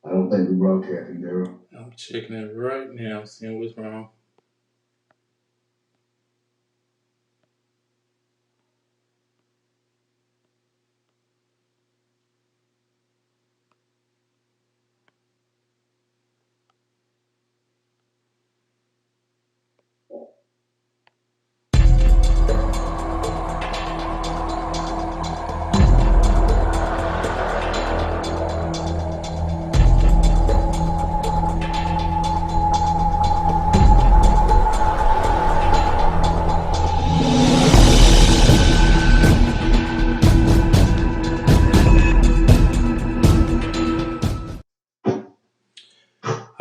I don't think we're broadcasting, Daryl. I'm checking it right now, seeing what's wrong.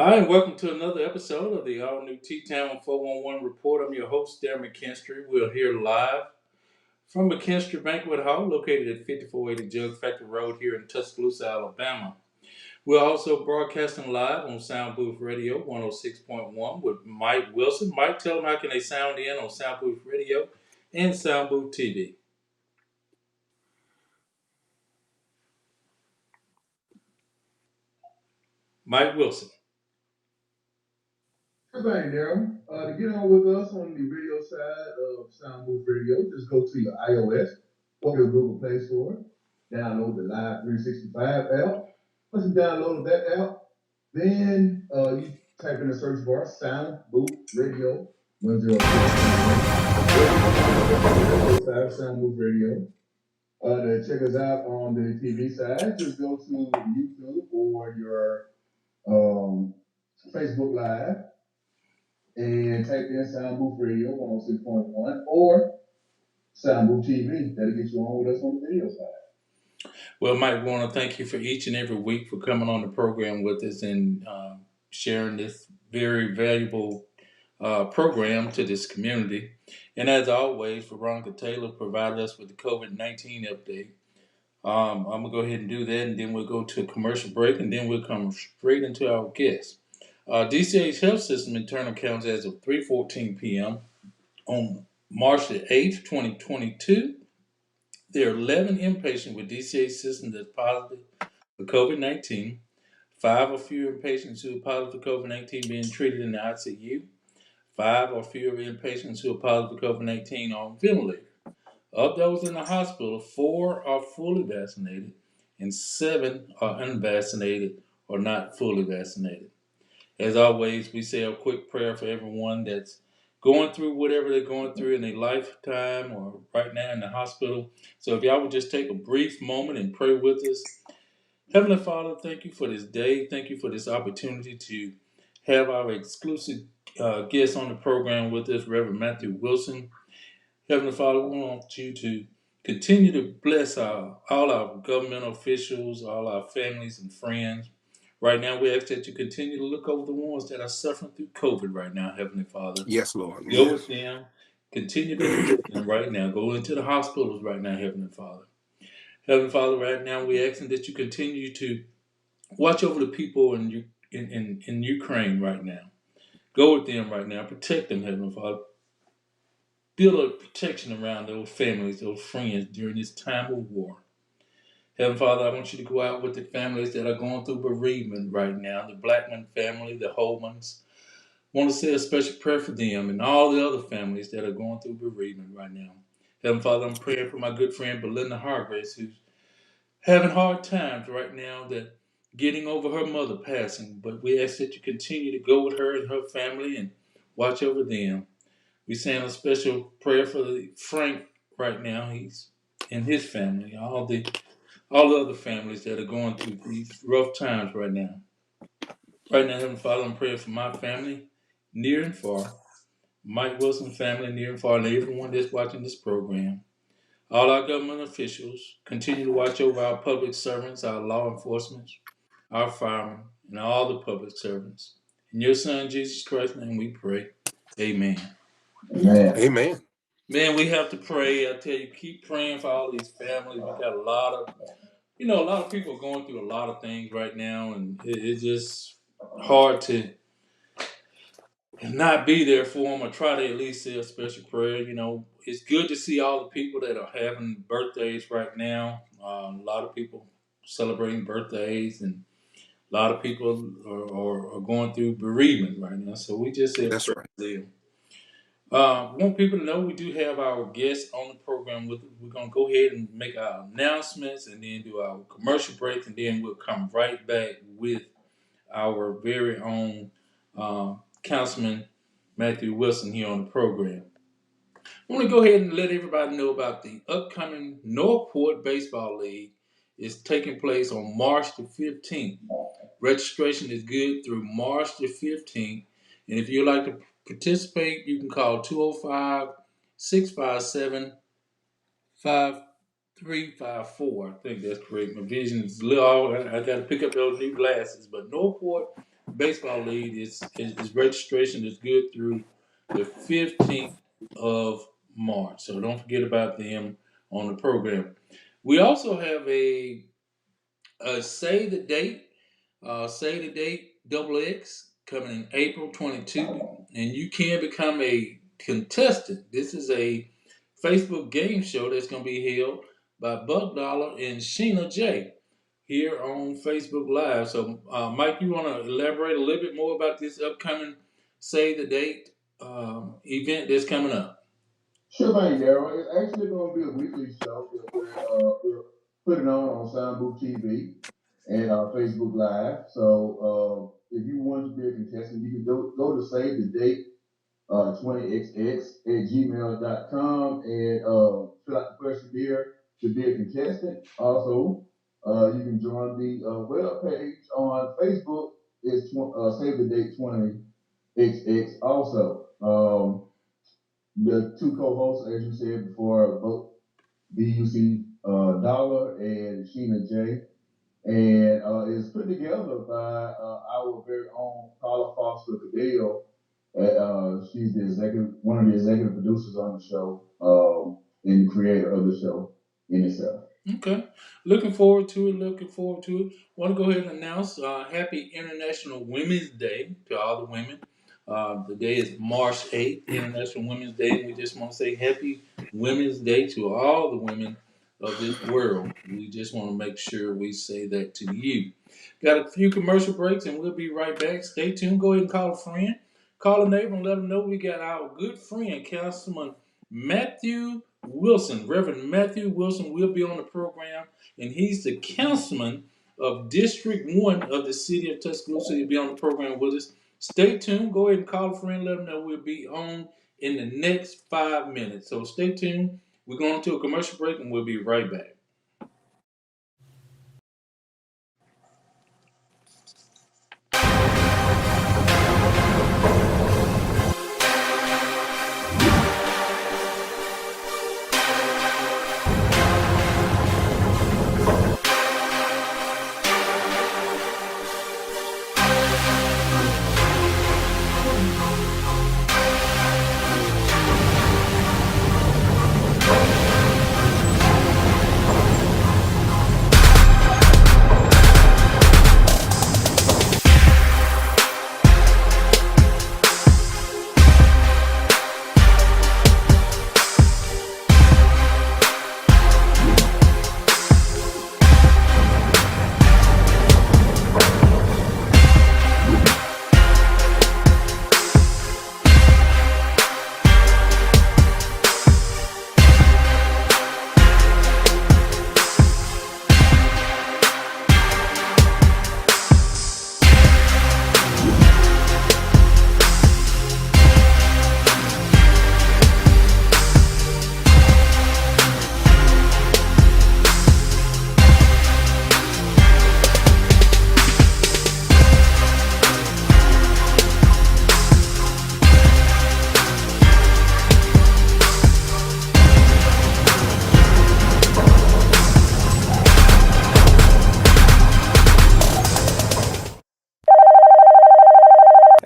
Hi, and welcome to another episode of the all new TTown 411 Report. I'm your host, Darren McKinstry. We're here live from McKinstry Banquet Hall, located at 5480 Jug Factory Road here in Tuscaloosa, Alabama. We're also broadcasting live on Sound Booth Radio 106.1 with Mike Wilson. Mike, tell them how can they sound in on Sound Booth Radio and Sound Booth TV. Mike Wilson. Good morning, Daryl. To get on with us on the radio side of Sound Booth Radio, just go to your iOS or your Google Play Store, download the Live 365 app. Once you download that app, then you type in the search bar Sound Booth Radio 106.5 Sound Booth Radio. To check us out on the TV side, just go to YouTube or your Facebook Live and type in Sound Booth Radio 106.1 or Sound Booth TV. That'll get you on with us on the video side. Well, Mike, we want to thank you for each and every week for coming on the program with us and sharing this very valuable program to this community. And as always, Veronica Taylor provided us with the COVID-19 update. I'm going to go ahead and do that, and then we'll go to a commercial break, and then we'll come straight into our guests. DCA's health system internal counts as of 3:14 p.m. on March the 8th, 2022. There are 11 inpatients with DCA system that's positive for COVID-19. 5 or fewer patients who are positive for COVID-19 being treated in the ICU. 5 or fewer inpatients who are positive for COVID-19 on ventilator. Of those in the hospital, 4 are fully vaccinated and 7 are unvaccinated or not fully vaccinated. As always, we say a quick prayer for everyone that's going through whatever they're going through in their lifetime or right now in the hospital. So if y'all would just take a brief moment and pray with us. Heavenly Father, thank you for this day. Thank you for this opportunity to have our exclusive guest on the program with us, Reverend Matthew Wilson. Heavenly Father, we want you to continue to bless all our government officials, all our families and friends. Right now, we ask that you continue to look over the ones that are suffering through COVID right now, Heavenly Father. Yes, Lord. Go Yes. with them. Continue to visit them right now. Go into the hospitals right now, Heavenly Father. Heavenly Father, right now, we asking that you continue to watch over the people in Ukraine right now. Go with them right now. Protect them, Heavenly Father. Build a protection around those families, those friends during this time of war. Heavenly Father, I want you to go out with the families that are going through bereavement right now. The Blackman family, the Holmans. I want to say a special prayer for them and all the other families that are going through bereavement right now. Heavenly Father, I'm praying for my good friend Belinda Hargraves, who's having hard times right now that getting over her mother passing. But we ask that you continue to go with her and her family and watch over them. We saying a special prayer for Frank right now. He's and his family, all the other families that are going through these rough times right now. Right now, Heavenly Father, I'm praying for my family, near and far. Mike Wilson family, near and far, and everyone that's watching this program. All our government officials continue to watch over our public servants, our law enforcement, our firemen, and all the public servants. In your Son, Jesus Christ's name, we pray. Amen. Amen. Amen. Man, we have to pray. I tell you, keep praying for all these families. We got a lot of people are going through a lot of things right now, and it's just hard to not be there for them or try to at least say a special prayer. It's good to see all the people that are having birthdays right now. A lot of people celebrating birthdays, and A lot of people are going through bereavement right now, so we just say a That's prayer right. for them. Want people to know we do have our guests on the program. We're going to go ahead and make our announcements and then do our commercial breaks, and then we'll come right back with our very own Councilman Matthew Wilson here on the program. I want to go ahead and let everybody know about the upcoming Northport Baseball League. It's taking place on March the 15th. Registration is good through March the 15th. And if you'd like to participate, you can call 205 657 5354. I think that's correct. My vision is a little, I got to pick up those new glasses. But Northport Baseball League is registration is good through the 15th of March. So don't forget about them on the program. We also have a Save the Date Double X coming in April 22, and you can become a contestant. This is a Facebook game show that's going to be held by Buck Dollar and Sheena J here on Facebook Live. So, Mike, you want to elaborate a little bit more about this upcoming Save the Date event that's coming up? Sure thing, Daryl. It's actually going to be a weekly show that we're putting on Soundbooth TV and Facebook Live. So if you want to be a contestant, you can go to Save the Date 20xx at gmail.com and fill out the questionnaire to be a contestant. Also, you can join the web page on Facebook. It's Save the Date 20xx also. The two co-hosts, as you said before, both BUC Dollar and Sheena J. And it's put together by our very own Paula Foster Cadell. She's one of the executive producers on the show, and the creator of the show in itself. Okay. Looking forward to it. Looking forward to it. Want to go ahead and announce Happy International Women's Day to all the women. The day is March 8th, International Women's Day. And we just want to say Happy Women's Day to all the women of this world. We just want to make sure we say that to you. Got a few commercial breaks and we'll be right back. Stay tuned. Go ahead and call a friend. Call a neighbor and let them know we got our good friend, Councilman Matthew Wilson. Reverend Matthew Wilson will be on the program, and he's the councilman of District 1 of the city of Tuscaloosa. He'll be on the program with us. Stay tuned. Go ahead and call a friend. Let them know we'll be on in the next 5 minutes. So stay tuned. We're going to a commercial break, and we'll be right back.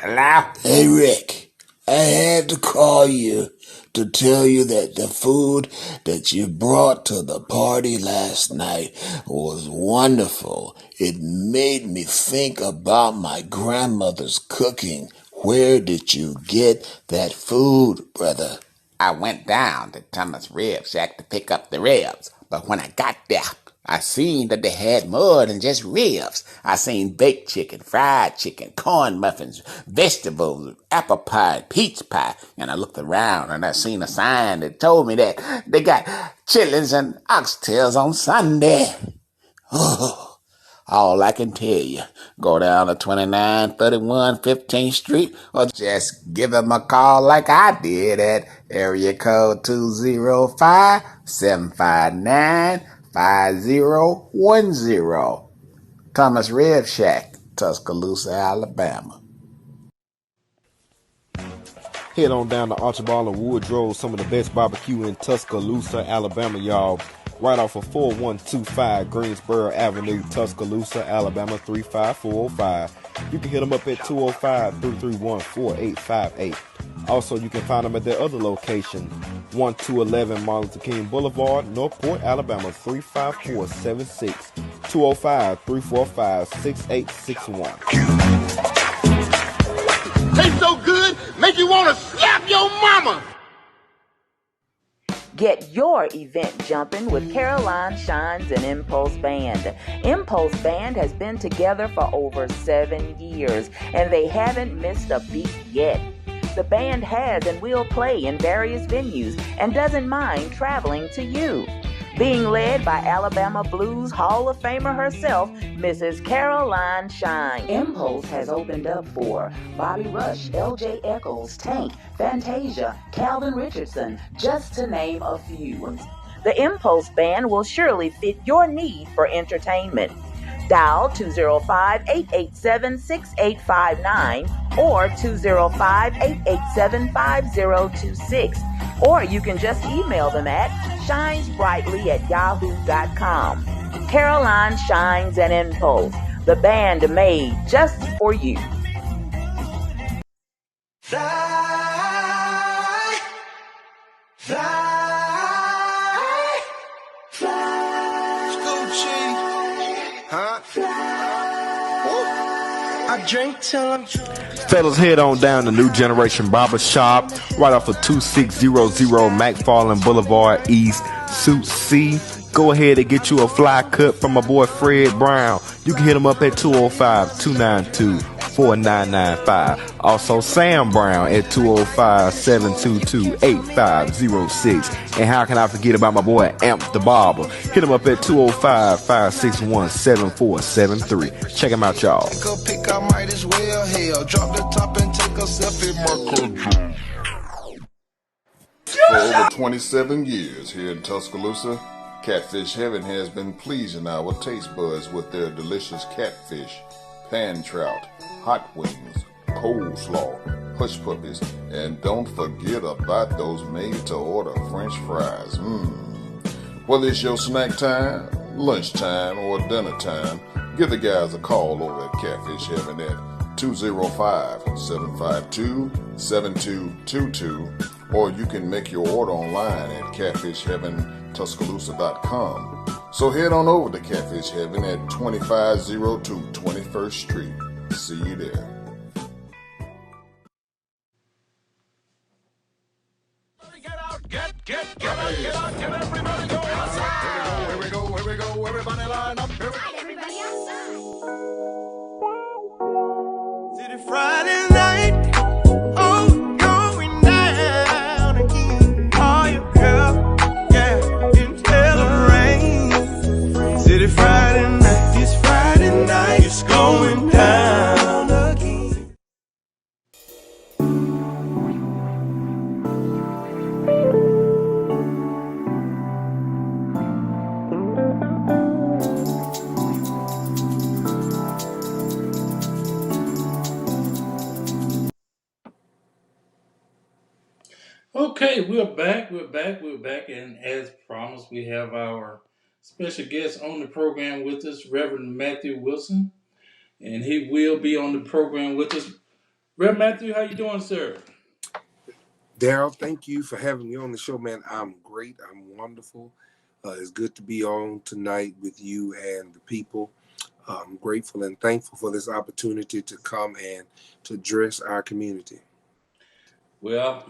Hello? Hey Rick, I had to call you to tell you that the food that you brought to the party last night was wonderful. It made me think about my grandmother's cooking. Where did you get that food, brother? I went down to Thomas Rib Shack to pick up the ribs, but when I got there, I seen that they had more than just ribs. I seen baked chicken, fried chicken, corn muffins, vegetables, apple pie, peach pie. And I looked around and I seen a sign that told me that they got chitlins and oxtails on Sunday. Oh, all I can tell you, go down to 2931 15th Street or just give them a call like I did at area code 205-759-5010. Thomas Red Shack, Tuscaloosa, Alabama. Head on down to Archibald and Woodrow, some of the best barbecue in Tuscaloosa, Alabama, y'all. Right off of 4125 Greensboro Avenue, Tuscaloosa, Alabama 35405. You can hit them up at 205-331-4858. Also, you can find them at their other location, 1211 Martin Luther King Boulevard, Northport, Alabama 35476. 205-345-6861. Tastes so good, make you want to slap your mama. Get your event jumping with Caroline Shines and Impulse Band. Impulse Band has been together for over 7 years, and they haven't missed a beat yet. The band has and will play in various venues and doesn't mind traveling to you. Being led by Alabama Blues Hall of Famer herself, Mrs. Caroline Shine. Impulse has opened up for Bobby Rush, L.J. Eccles, Tank, Fantasia, Calvin Richardson, just to name a few. The Impulse Band will surely fit your need for entertainment. Dial 205-887-6859 or 205-887-5026. Or you can just email them at shinesbrightly@yahoo.com. Caroline Shines and Impulse, the band made just for you. Fly, fly, fly. Scoochie, huh? I drink till I'm drunk. Fellas, head on down to New Generation Barber Shop, right off of 2600 McFarland Boulevard East, Suite C. Go ahead and get you a fly cut from my boy Fred Brown. You can hit him up at 205-292-4995. Also Sam Brown at 205-722-8506. And how can I forget about my boy Amp the Barber? Hit him up at 205-561-7473. Check him out, y'all. Pick, I might as well hell. Drop the top and take a selfie, Marco. For over 27 years here in Tuscaloosa, Catfish Heaven has been pleasing our taste buds with their delicious catfish, pan trout, hot wings, coleslaw, hush puppies, and don't forget about those made-to-order French fries. Whether it's your snack time, lunchtime, or dinner time, give the guys a call over at Catfish Heaven at 205-752-7222, or you can make your order online at catfishheaventuscaloosa.com. So head on over to Catfish Heaven at 2502 21st Street. See you there. Get out, get everybody go outside. Here we go, everybody line up. Everybody outside. City Friday night, oh, going down again. Oh, you girl, yeah, until the rain. City Friday night, this Friday night, it's going down again. Okay, we're back. And as promised, we have our special guest on the program with us, Reverend Matthew Wilson. And he will be on the program with us. Reverend Matthew, how you doing, sir? Daryl, thank you for having me on the show, man. I'm great. I'm wonderful. It's good to be on tonight with you and the people. I'm grateful and thankful for this opportunity to come and to address our community. Well,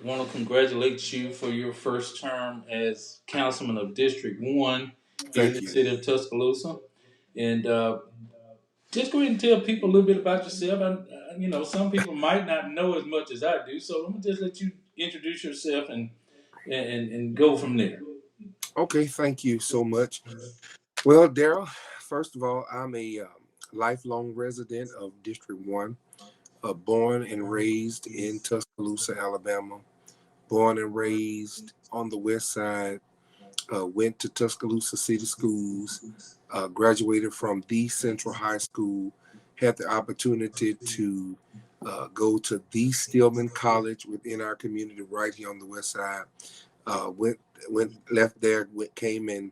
want to congratulate you for your first term as Councilman of District 1. here in Thank the you. city of Tuscaloosa. And just go ahead and tell people a little bit about yourself. Some people might not know as much as I do, so I'm gonna just let you introduce yourself and go from there. Okay, thank you so much. Well, Daryl, first of all, I'm a lifelong resident of District 1, born and raised in Tuscaloosa, Alabama, born and raised on the west side, went to Tuscaloosa City Schools, graduated from the Central High School, had the opportunity to go to the Stillman College within our community right here on the west side. Went left there, came in,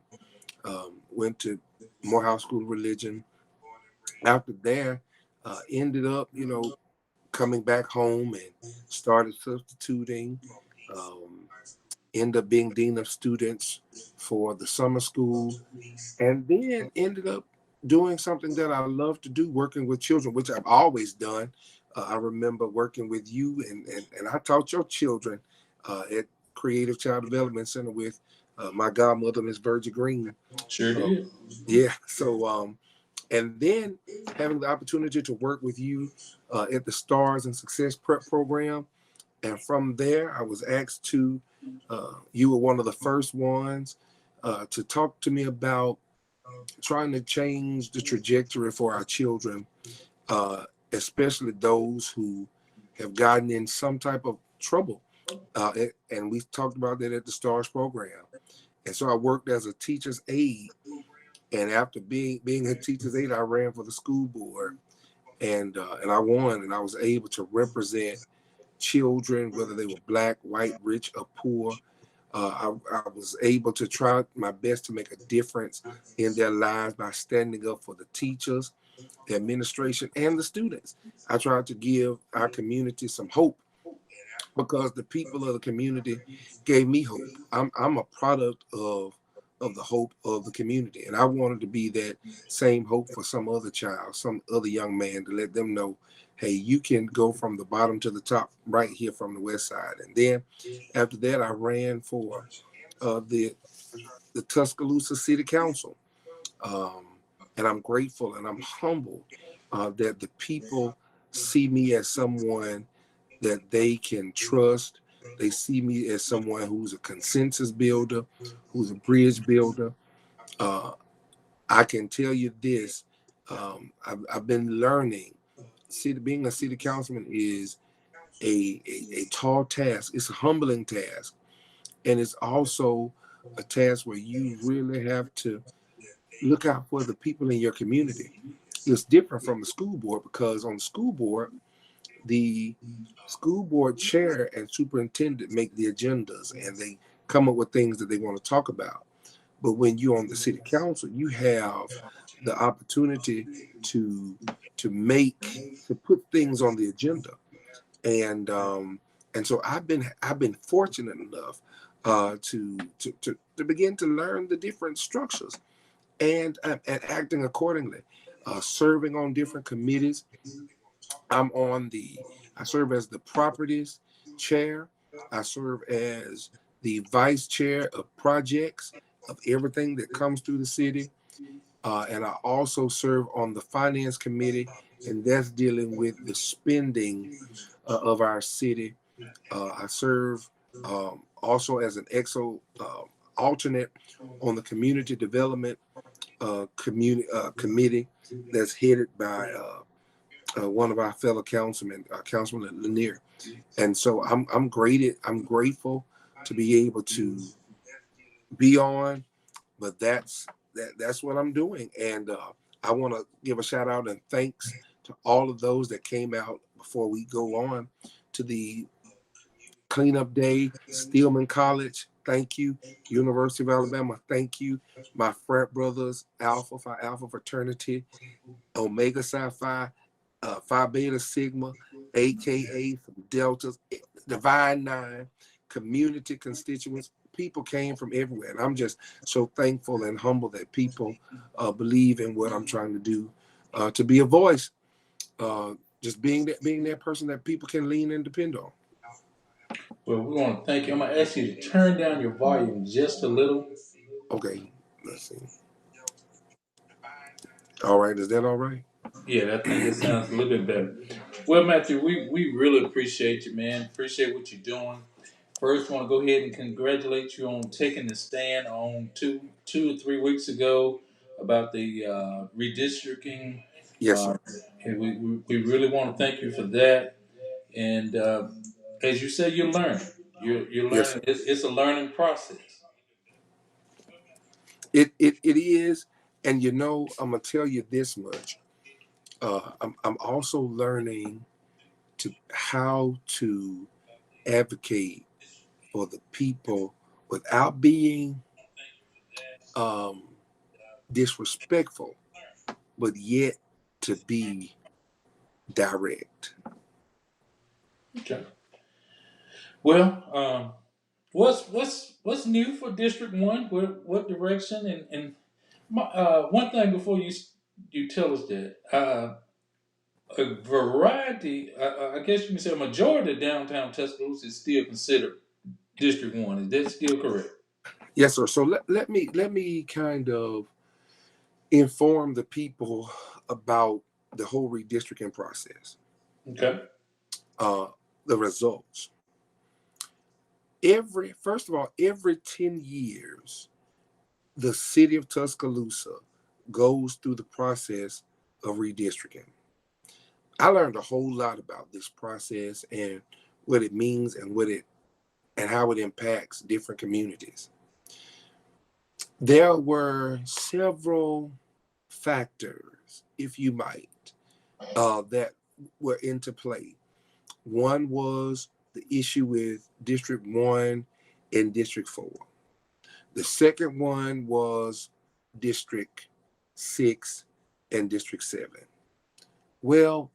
went to Morehouse School of Religion. After there, ended up, coming back home and started substituting. Um, Ended up being dean of students for the summer school, and then ended up doing something that I love to do, working with children, which I've always done. I remember working with you, and I taught your children at Creative Child Development Center with my godmother, Miss Virgie Green. Sure Uh, did. yeah, so and then having the opportunity to work with you at the Stars and Success Prep Program, and from there, I was asked to. You were one of the first ones to talk to me about trying to change the trajectory for our children, uh, especially those who have gotten in some type of trouble. And we talked about that at the STARS program. And so I worked as a teacher's aide. And after being a teacher's aide, I ran for the school board, and I won, and I was able to represent children, whether they were black, white, rich, or poor. I was able to try my best to make a difference in their lives by standing up for the teachers, the administration, and the students. I tried to give our community some hope because the people of the community gave me hope. I'm a product of the hope of the community, and I wanted to be that same hope for some other child, some other young man, to let them know, hey, you can go from the bottom to the top right here from the west side. And then after that, I ran for uh, the the Tuscaloosa City Council, um, and I'm grateful and I'm humble that the people see me as someone that they can trust. They see me as someone who's a consensus builder, who's a bridge builder. Uh, I can tell you this: I've been learning. Being a city councilman is a tall task. It's a humbling task, and it's also a task where you really have to look out for the people in your community. It's different from the school board because on the school board, the school board chair and superintendent make the agendas and they come up with things that they want to talk about. But when you're on the city council, you have the opportunity to to put things on the agenda. And and so I've been fortunate enough to begin to learn the different structures and acting accordingly, serving on different committees. I'm on the, I serve as the properties chair. I serve as the vice chair of projects of everything that comes through the city. And I also serve on the finance committee, and that's dealing with the spending of our city. I serve also as an EXO alternate on the community development committee that's headed by one of our fellow councilmen, Councilman Lanier. And so I'm grateful to be able to be on, but that's what I'm doing. And I want to give a shout out and thanks to all of those that came out before we go on to the cleanup day. Stillman College, thank you. University of Alabama, thank you. My frat brothers, Alpha Phi Alpha fraternity, Omega Psi Phi, Phi Beta Sigma, aka some Deltas, Divine Nine, community constituents. People came from everywhere, and I'm just so thankful and humble that people believe in what I'm trying to do, to be a voice, just being that person that people can lean and depend on. Well, we want to thank you. I'm going to ask you to turn down your volume just a little. Okay. Let's see. All right, is that all right? Yeah, I think it sounds a little bit better. Well, Matthew, we really appreciate you, man. Appreciate what you're doing. First, want to go ahead and congratulate you on taking the stand on two or 3 weeks ago about the redistricting. Yes, Uh, sir. and we really want to thank you for that. And as you said, you're learning. You're Yes, learning. sir. It's a learning process. It is, and I'm gonna tell you this much. I'm also learning to how to advocate for the people without being um, disrespectful, but yet to be direct. Okay. Well, what's new for District One? What direction? And one thing before you tell us that a variety, I guess you can say a majority of downtown Tuscaloosa is still considered District One. Is that still correct? Yes, sir. So let me kind of inform the people about the whole redistricting process. Okay. Uh, the results. Every 10 years, the city of Tuscaloosa goes through the process of redistricting. I learned a whole lot about this process and what it means and how it impacts different communities. There were several factors, if you might, that were into play. One was the issue with District 1 and District 4. The second one was District 6 and District 7. Well,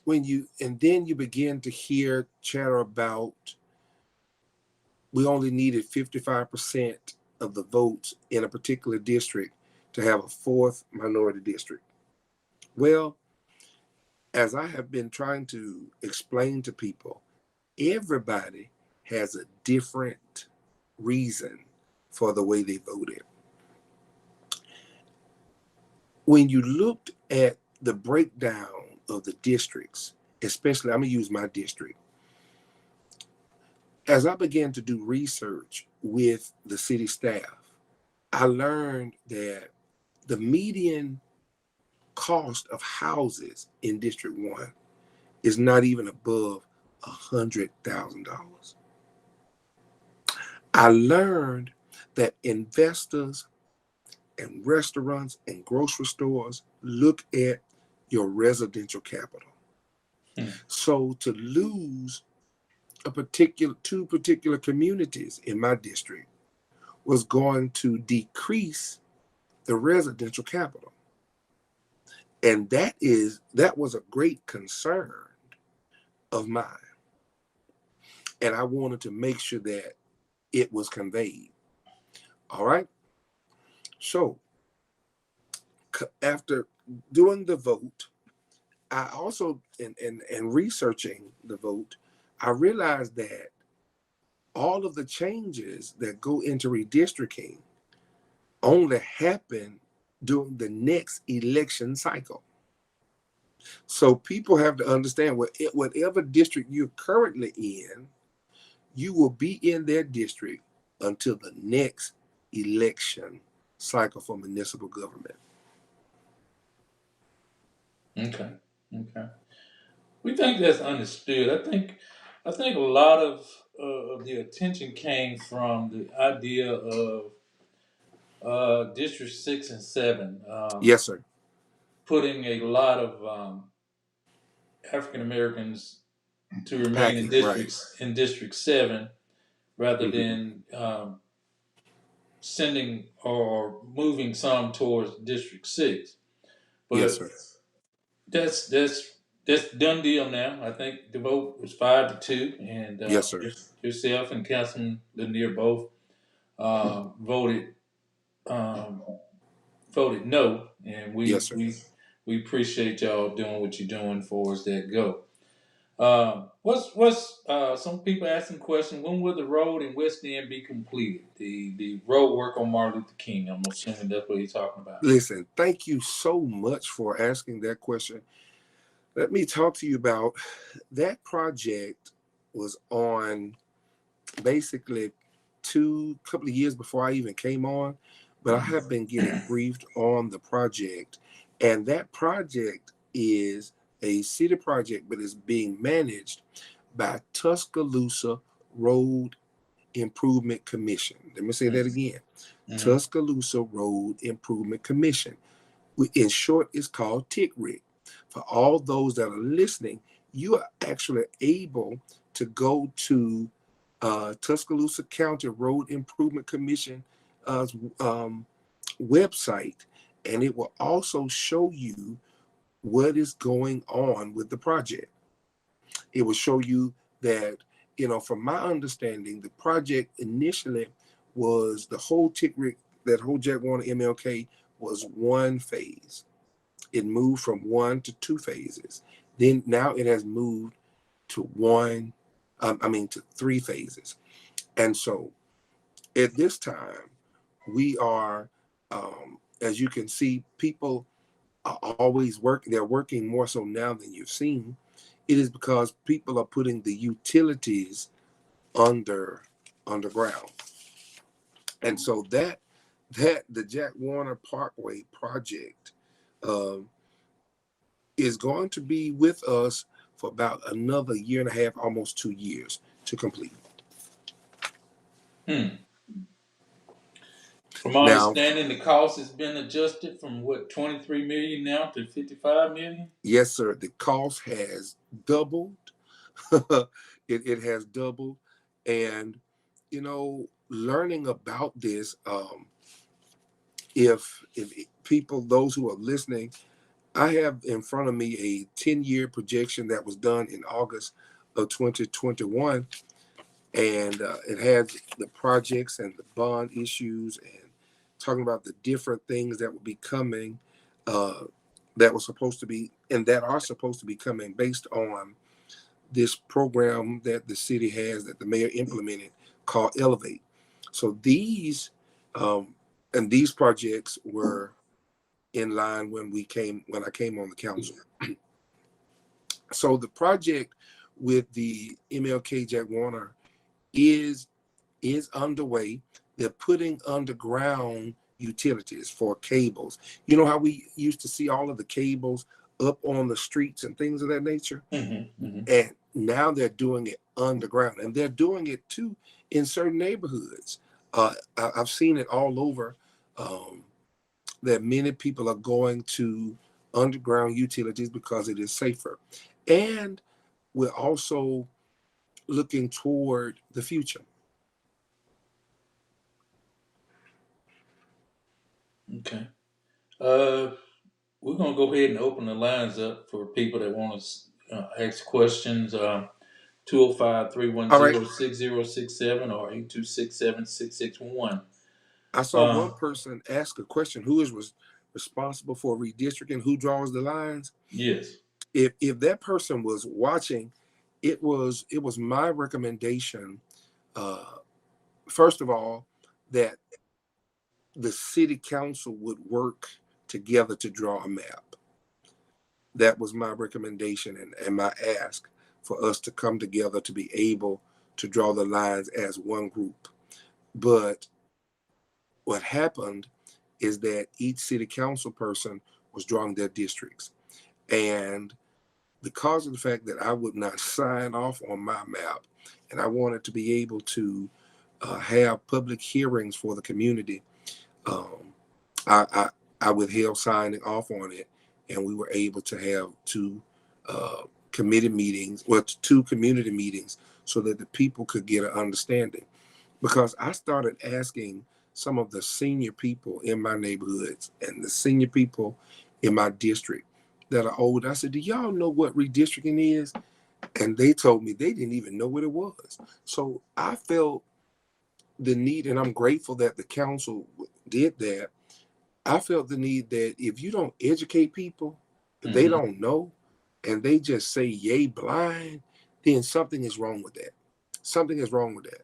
then you begin to hear chatter about we only needed 55% of the votes in a particular district to have a fourth minority district. Well, as I have been trying to explain to people, everybody has a different reason for the way they voted. When you looked at the breakdown of the districts, especially, I'm going to use my district. As I began to do research with the city staff, I learned that the median cost of houses in District 1 is not even above $100,000. I learned that investors and restaurants and grocery stores look at your residential capital. Hmm. So to lose two particular communities in my district was going to decrease the residential capital. And that was a great concern of mine. And I wanted to make sure that it was conveyed. All right. So after doing the vote, I also and researching the vote, I realized that all of the changes that go into redistricting only happen during the next election cycle. So people have to understand whatever district you're currently in, you will be in their district until the next election cycle for municipal government. Okay. Okay. We think that's understood. I think a lot of the attention came from the idea of District 6 and 7 Yes, sir. putting a lot of African Americans to remain in Packing, right. District 7 rather Hmm. than sending or moving some towards District 6. Yes, But sir. that's done deal now. I think the vote was 5-2, and Yes, sir. yourself and Councilman Lanier both voted um, voted no, and Yes, sir. we appreciate y'all doing what you're doing for us that go. What's some people asking the question? When will the road in West End be completed? The road work on Martin Luther King. I'm assuming that's what he's talking about. Listen, thank you so much for asking that question. Let me talk to you about that project. Was on basically couple of years before I even came on, but I have been getting briefed on the project, and that project is a city project, but it's being managed by Tuscaloosa Road Improvement Commission. Let me say that again. Mm-hmm. Tuscaloosa Road Improvement Commission. In short, it's called TICRIC. For all those that are listening, you are actually able to go to Tuscaloosa County Road Improvement Commission website, and it will also show you what is going on with the project. It will show you that, from my understanding, the project initially was the whole TICRIC, that whole Jack Warner MLK was one phase. It moved from 1 to 2 phases. Then now it has moved to to 3 phases. And so at this time, we are, as you can see, people are always working. They're working more so now than you've seen. It is because people are putting the utilities underground. And so that the Jack Warner Parkway project is going to be with us for about another year and a half, almost 2 years to complete. From my Now, understanding, the cost has been adjusted from 23 million now to 55 million. yes, sir, the cost has doubled. it has doubled, and learning about this, if people, those who are listening, I have in front of me a 10-year projection that was done in August of 2021, and it has the projects and the bond issues and talking about the different things that will be coming, that was supposed to be and that are supposed to be coming based on this program that the city has, that the mayor implemented, called Elevate. So these projects were in line when I came on the council. So the project with the MLK Jack Warner is underway. They're putting underground utilities for cables. You know how we used to see all of the cables up on the streets and things of that nature? Mm-hmm, mm-hmm. And now they're doing it underground, and they're doing it too in certain neighborhoods. I've seen it all over, that many people are going to underground utilities because it is safer. And we're also looking toward the future. Okay. We're going to go ahead and open the lines up for people that want to ask questions. 205-310-6067 All right. or 826-7661. I saw one person ask a question: who is responsible for redistricting? Who draws the lines? Yes. If that person was watching, it was my recommendation, first of all, that the city council would work together to draw a map. That was my recommendation and my ask, for us to come together to be able to draw the lines as one group. But what happened is that each city council person was drawing their districts. And because of the fact that I would not sign off on my map, and I wanted to be able to have public hearings for the community, I withheld signing off on it, and we were able to have two committee meetings, well, two community meetings, so that the people could get an understanding. Because I started asking some of the senior people in my neighborhoods and the senior people in my district that are old. I said, do y'all know what redistricting is? And they told me they didn't even know what it was. So I felt the need, and I'm grateful that the council did that. I felt the need that if you don't educate people, if they don't know, and they just say yay blind, then something is wrong with that. Something is wrong with that.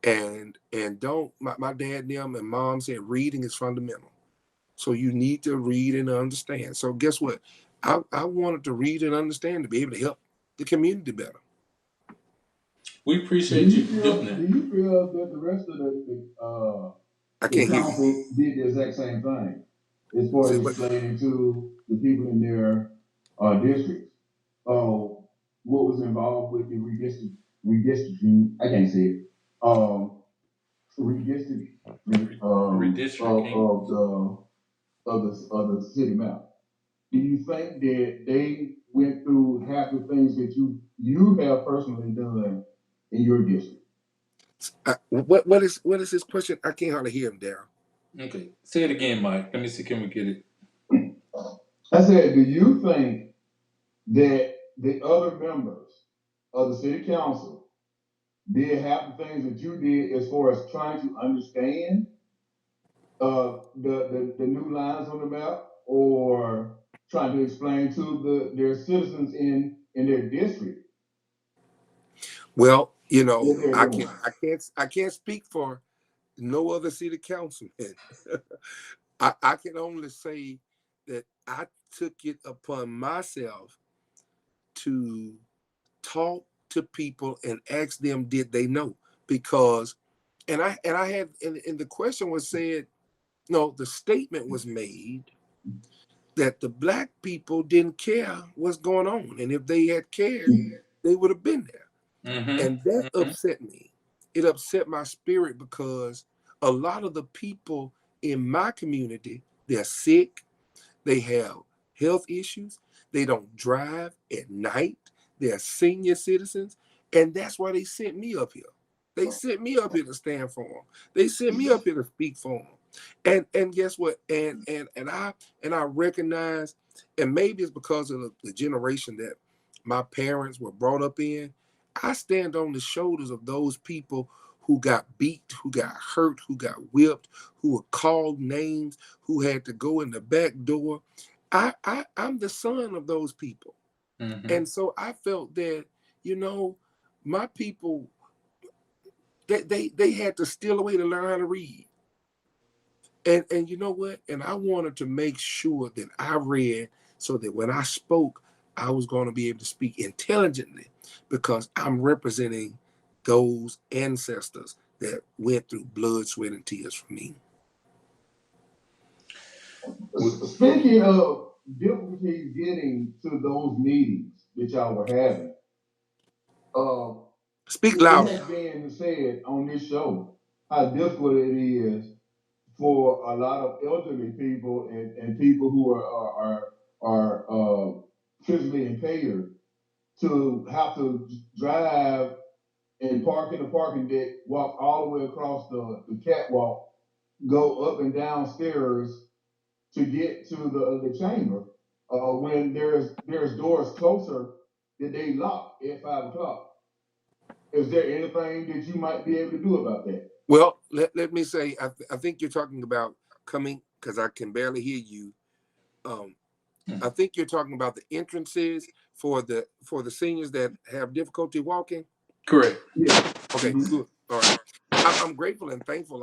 And don't my dad and them and mom said reading is fundamental. So you need to read and understand. So guess what? I wanted to read and understand to be able to help the community better. We appreciate you for doing Do that. you feel that the rest of I the can't hear you. council did the exact same thing as far Say as what? explaining to the people in their districts what was involved with the redistricting? I can't say it. Redistricting Redistricting. of the city map. Do you think that they went through half the things that you have personally done in your district? What is his question? I can't hardly hear him, Daryl. Okay. Say it again, Mike. Let me see. Can we get it? I said, do you think that the other members of the city council did half the things that you did as far as trying to understand the new lines on the map or trying to explain to their citizens in their district Well, what they're I doing? can't speak for no other city councilman. I can only say that I took it upon myself to talk to people and ask them did they know, because and I had and the question was said, no, the statement was made that the black people didn't care what's going on, and if they had cared they would have been there. And that Mm-hmm. upset me. It upset my spirit because a lot of the people in my community, they're sick, they have health issues, they don't drive at night, they're senior citizens, and that's why they sent me up here. They sent me up here to stand for them. They sent me up here to speak for them. And guess what? And I recognize, and maybe it's because of the generation that my parents were brought up in. I stand on the shoulders of those people who got beat, who got hurt, who got whipped, who were called names, who had to go in the back door. I'm the son of those people. Mm-hmm. And so I felt that, you know, my people, they had to steal away to learn how to read. And you know what? And I wanted to make sure that I read so that when I spoke, I was going to be able to speak intelligently because I'm representing those ancestors that went through blood, sweat, and tears for me. Speaking of difficulties getting to those meetings that y'all were having, uh, Speak it louder. has been said on this show how difficult it is for a lot of elderly people and people who are physically impaired to have to drive and park in the parking deck, walk all the way across the catwalk, go up and down stairs to get to the chamber when there's doors closer that they lock at 5 o'clock. Is there anything that you might be able to do about that? Well, let me say, I think you're talking about coming, because I can barely hear you. Um, I think you're talking about the entrances for the seniors that have difficulty walking. Correct. Yeah. Okay, Mm-hmm. good. All right. I'm grateful and thankful.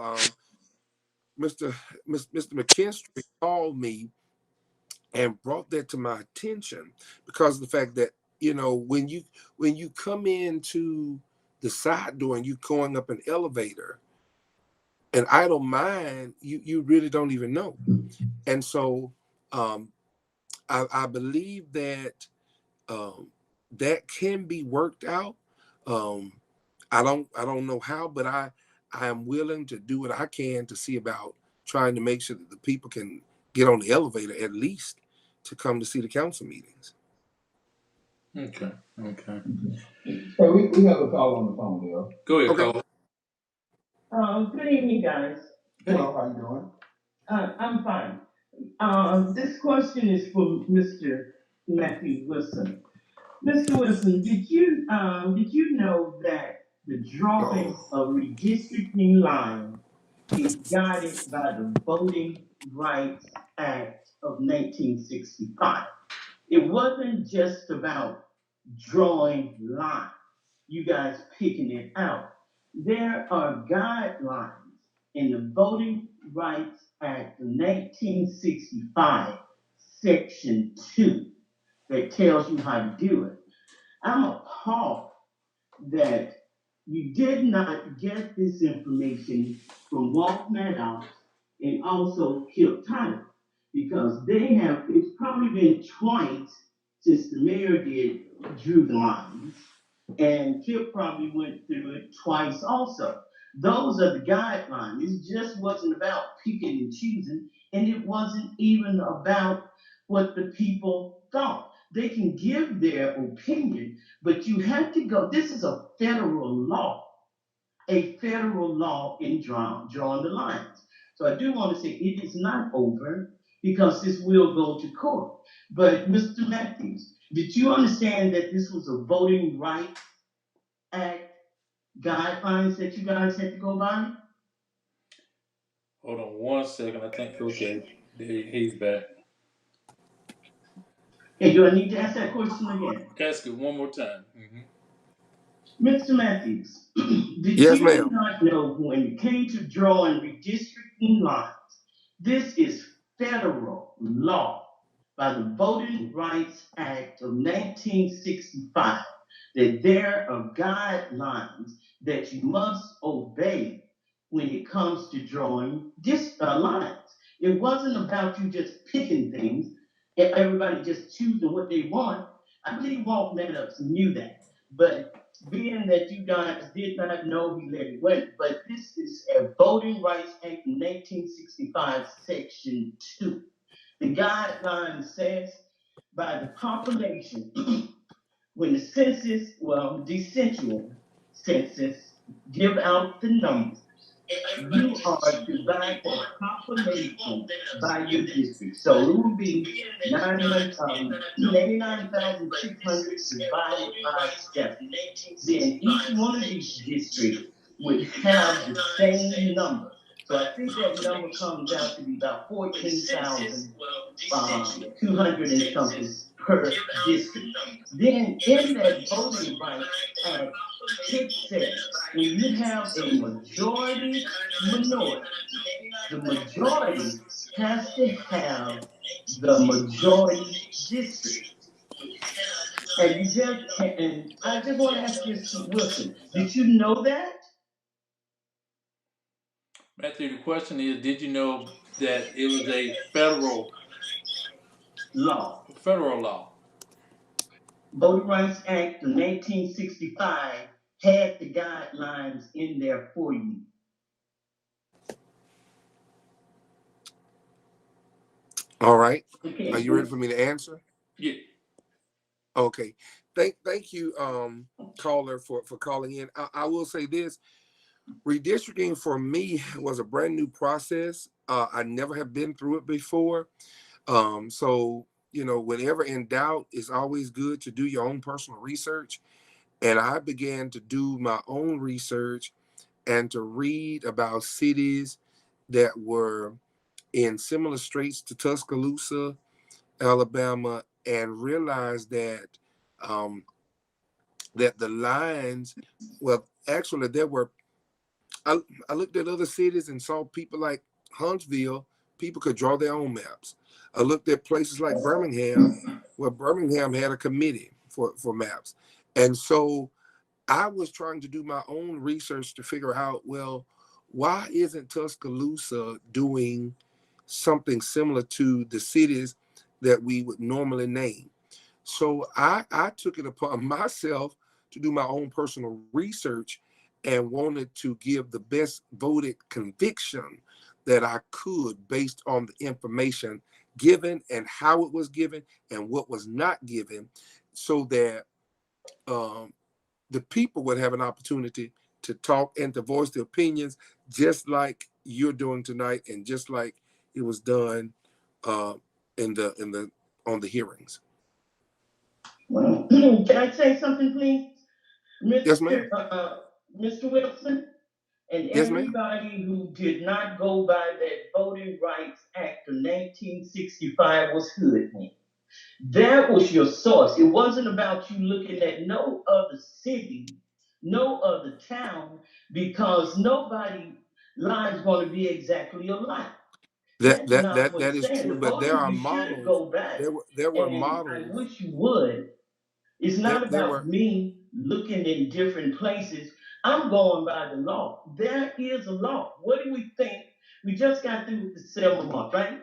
Mr. Mr. McKinstry called me and brought that to my attention because of the fact that when you come into the side door and you going up an elevator, and I don't mind, you really don't even know. And so um, I believe that um, that can be worked out. Um, I don't know how, but I am willing to do what I can to see about trying to make sure that the people can get on the elevator at least to come to see the council meetings. Okay. Okay. Hey, we have a call on the phone there. Go ahead, Okay. caller. Good evening, guys. Hey. Hello, how you doing? I'm fine. This question is for Mr. Matthew Wilson. Mr. Wilson, did you know that the drawing of redistricting line is guided by the Voting Rights Act of 1965? It wasn't just about drawing lines. you guys picking it out. There are guidelines in the Voting Rights Act of 1965, Section 2, that tells you how to do it. I'm appalled that you did not get this information from Walt Maddox and also Kip Tyler, because it's probably been twice since the mayor drew the lines, and Kip probably went through it twice also. Those are the guidelines. It just wasn't about picking and choosing, and it wasn't even about what the people thought. They can give their opinion, but you have to go. This is a federal law in drawing the lines. So I do want to say it is not over, because this will go to court. But Mr. Matthews, did you understand that this was a Voting Rights Act guidelines that you guys had to go by? Hold on one second. I think, okay, he's back. Hey, do I need to ask that question again? Ask it one more time. Mr. Matthews, did Yes, you ma'am. not know when it came to drawing redistricting lines, this is federal law by the Voting Rights Act of 1965, that there are guidelines that you must obey when it comes to drawing lines. It wasn't about you just picking things and everybody just choosing what they want. I believe Walt Maddox knew that. But being that you guys did not know, he let it went. But this is a Voting Rights Act 1965, Section 2. The guideline says by the population, when the decennial census give out the numbers, you are to divide that population by your district. So it would be 89,600 divided by 7. Then each one of these districts would have the same number. So I think that number comes out to be about 14,200 and something per district. Then in that Voting Rights Act, it says when you have a majority minority, the majority has to have the majority district. And I just want to ask you, Wilson, did you know that? Matthew, the question is, did you know that it was a federal Law. law? Voting Rights Act of 1965 had the guidelines in there for you. All right. Okay. Are you ready for me to answer? Yeah. Okay. Thank you, caller, for calling in. I will say this. Redistricting for me was a brand new process. I never have been through it before. So, whenever in doubt, it's always good to do your own personal research. And I began to do my own research and to read about cities that were in similar straits to Tuscaloosa, Alabama, and realized that that the lines, well, actually, there were. I looked at other cities and saw people like Huntsville. People could draw their own maps. I looked at places like Birmingham, where Birmingham had a committee for maps, and so I was trying to do my own research to figure out, well, why isn't Tuscaloosa doing something similar to the cities that we would normally name? So I took it upon myself to do my own personal research and wanted to give the best voted conviction that I could based on the information given and how it was given and what was not given, so that the people would have an opportunity to talk and to voice their opinions, just like you're doing tonight, and just like it was done in the on the hearings. Well, can I say something, please, Yes, ma'am. Mr. Wilson? And Yes, ma'am. everybody who did not go by that Voting Rights Act of 1965 was hoodwinked. That was your source. It wasn't about you looking at no other city no other town, because nobody line is going to be exactly alike. That's not what That it's is saying. true, The but there voting, are you should models. go back, There were and I models. wish you would. It's not There about were me looking in different places. I'm going by the law. There is a law. What do we think? We just got through with the Selma month, right?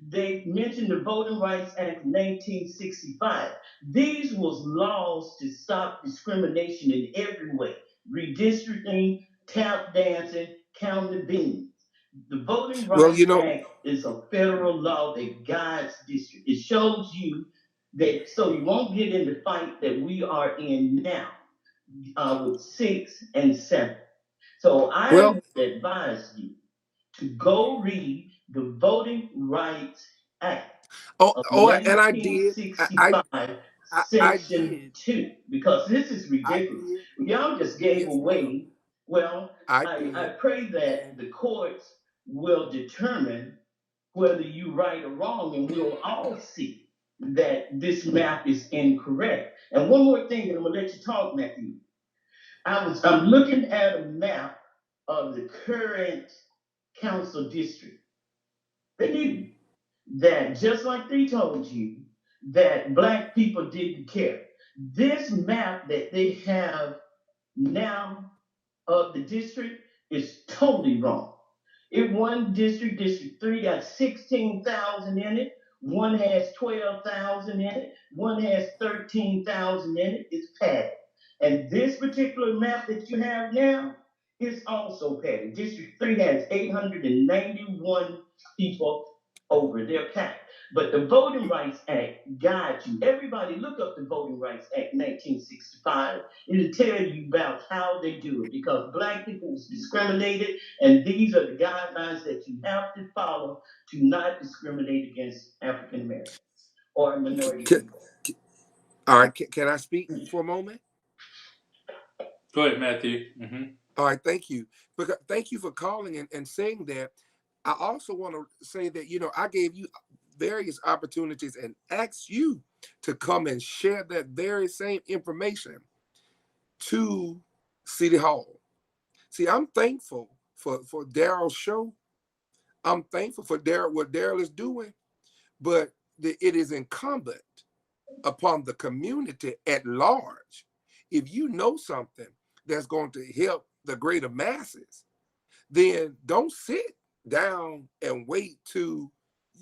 They mentioned the Voting Rights Act of 1965. These was laws to stop discrimination in every way. Redistricting, tap dancing, counting beans. The Voting well, Rights Act is a federal law that guides district. It shows you that so you won't get in the fight that we are in now with 6 and 7. So I well, would advise you to go read the Voting Rights Act of and I did. 1965, I Section did. 2, because this is I ridiculous. did. Y'all just gave Yes, ma'am. away. Well, I I did. pray that And the courts will determine whether you right or wrong, and we'll all see that this map is incorrect. And one more thing, and I'm gonna let you talk, Matthew. I'm looking at a map of the current council district. They knew that just like they told you that black people didn't care. This map that they have now of the district is totally wrong. If one district, District 3, got 16,000 in it, one has 12,000 in it, one has 13,000 in it, it's padded. And this particular map that you have now is also padded. District 3 has 891 people over their packed. But the Voting Rights Act guides you. Everybody look up the Voting Rights Act 1965. It'll tell you about how they do it, because black people was discriminated, and these are the guidelines that you have to follow to not discriminate against African Americans or minority people. all right, can I speak for a moment? Go ahead, Matthew. All right, thank you. Because thank you for calling and saying that. I also want to say that I gave you various opportunities and asked you to come and share that very same information to City Hall. See, I'm thankful for Daryl's show. I'm thankful for what Daryl is doing, but it is incumbent upon the community at large. If you know something that's going to help the greater masses, then don't sit down and wait till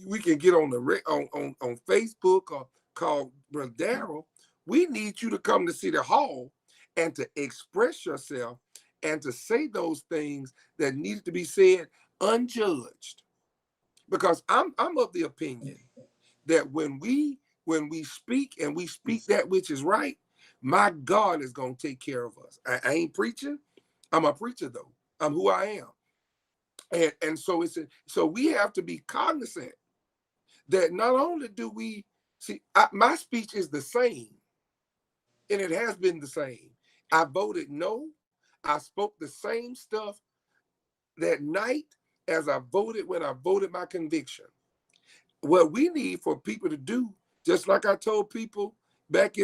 we can get on the on Facebook or call Brother Darrell. We need you to come to City Hall and to express yourself and to say those things that needed to be said unjudged. Because I'm of the opinion that when we speak and we speak that which is right, my God is gonna take care of us. I ain't preaching. I'm a preacher though. I'm who I am. And so so we have to be cognizant that not only do we see my speech is the same, and it has been the same. I voted no. I spoke the same stuff that night as I voted when I voted my conviction. What we need for people to do, just like I told people back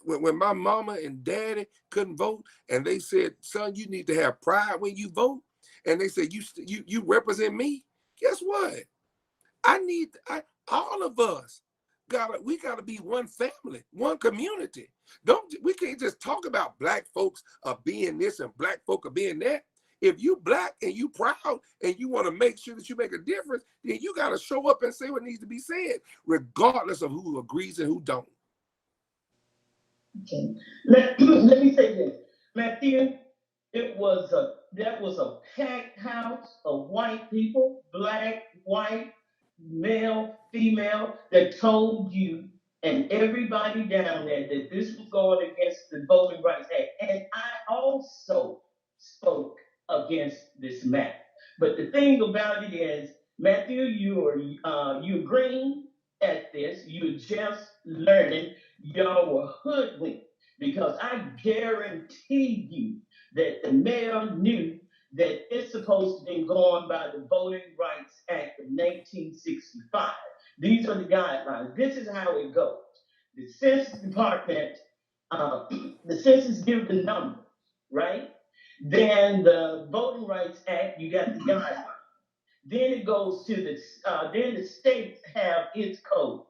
when my mama and daddy couldn't vote, and they said, "Son, you need to have pride when you vote," and they said, "You represent me." Guess what? All of us gotta be one family, one community. We can't just talk about black folks being this and black folk are being that. If you black and you proud and you want to make sure that you make a difference, then you got to show up and say what needs to be said, regardless of who agrees and who don't. Okay. Let me say this, Matthew. That was a packed house of white people, black, white, male, female, that told you and everybody down there that this was going against the Voting Rights Act. And I also spoke against this map. But the thing about it is, Matthew, you're green at this. You're just learning. Y'all were hoodwinked, because I guarantee you that the mayor knew that it's supposed to be going by the Voting Rights Act of 1965. These are the guidelines. This is how it goes. The Census Department, the census gives the numbers, right? Then the Voting Rights Act, you got the guidelines. Then it goes to then the states have its code.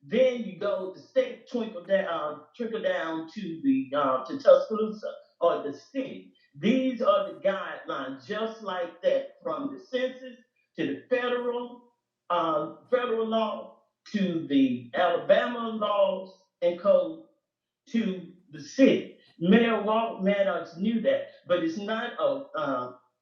Then you go, the state trickle down to to Tuscaloosa or the city. These are the guidelines, just like that, from the census to the federal law to the Alabama laws and code to the city. Mayor Maddox knew that, but it's not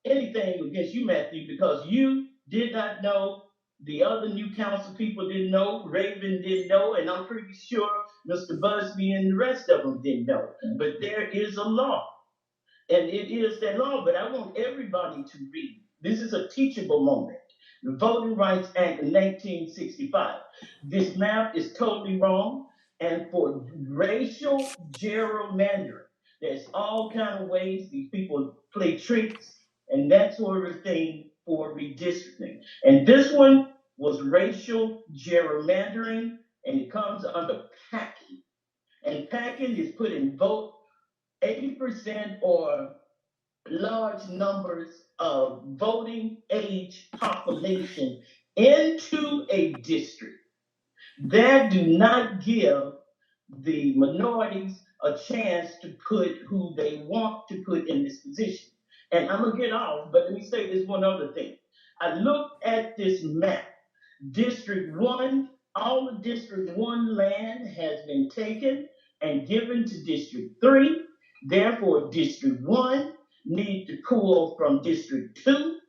anything against you, Matthew, because you did not know. The other new council people didn't know. Raven didn't know, and I'm pretty sure Mr. Busby and the rest of them didn't know. But there is a law, and it is that law, but I want everybody to read. This is a teachable moment. The Voting Rights Act of 1965. This map is totally wrong, and for racial gerrymandering, there's all kind of ways these people play tricks and that sort of thing for redistricting. And this one was racial gerrymandering, and it comes under packing. And packing is putting vote 80% or large numbers of voting age population into a district that do not give the minorities a chance to put who they want to put in this position. And I'm gonna get off, but let me say this one other thing. I looked at this map. District 1, all the District 1 land has been taken and given to District 3. Therefore, District 1 need to pull from District 2.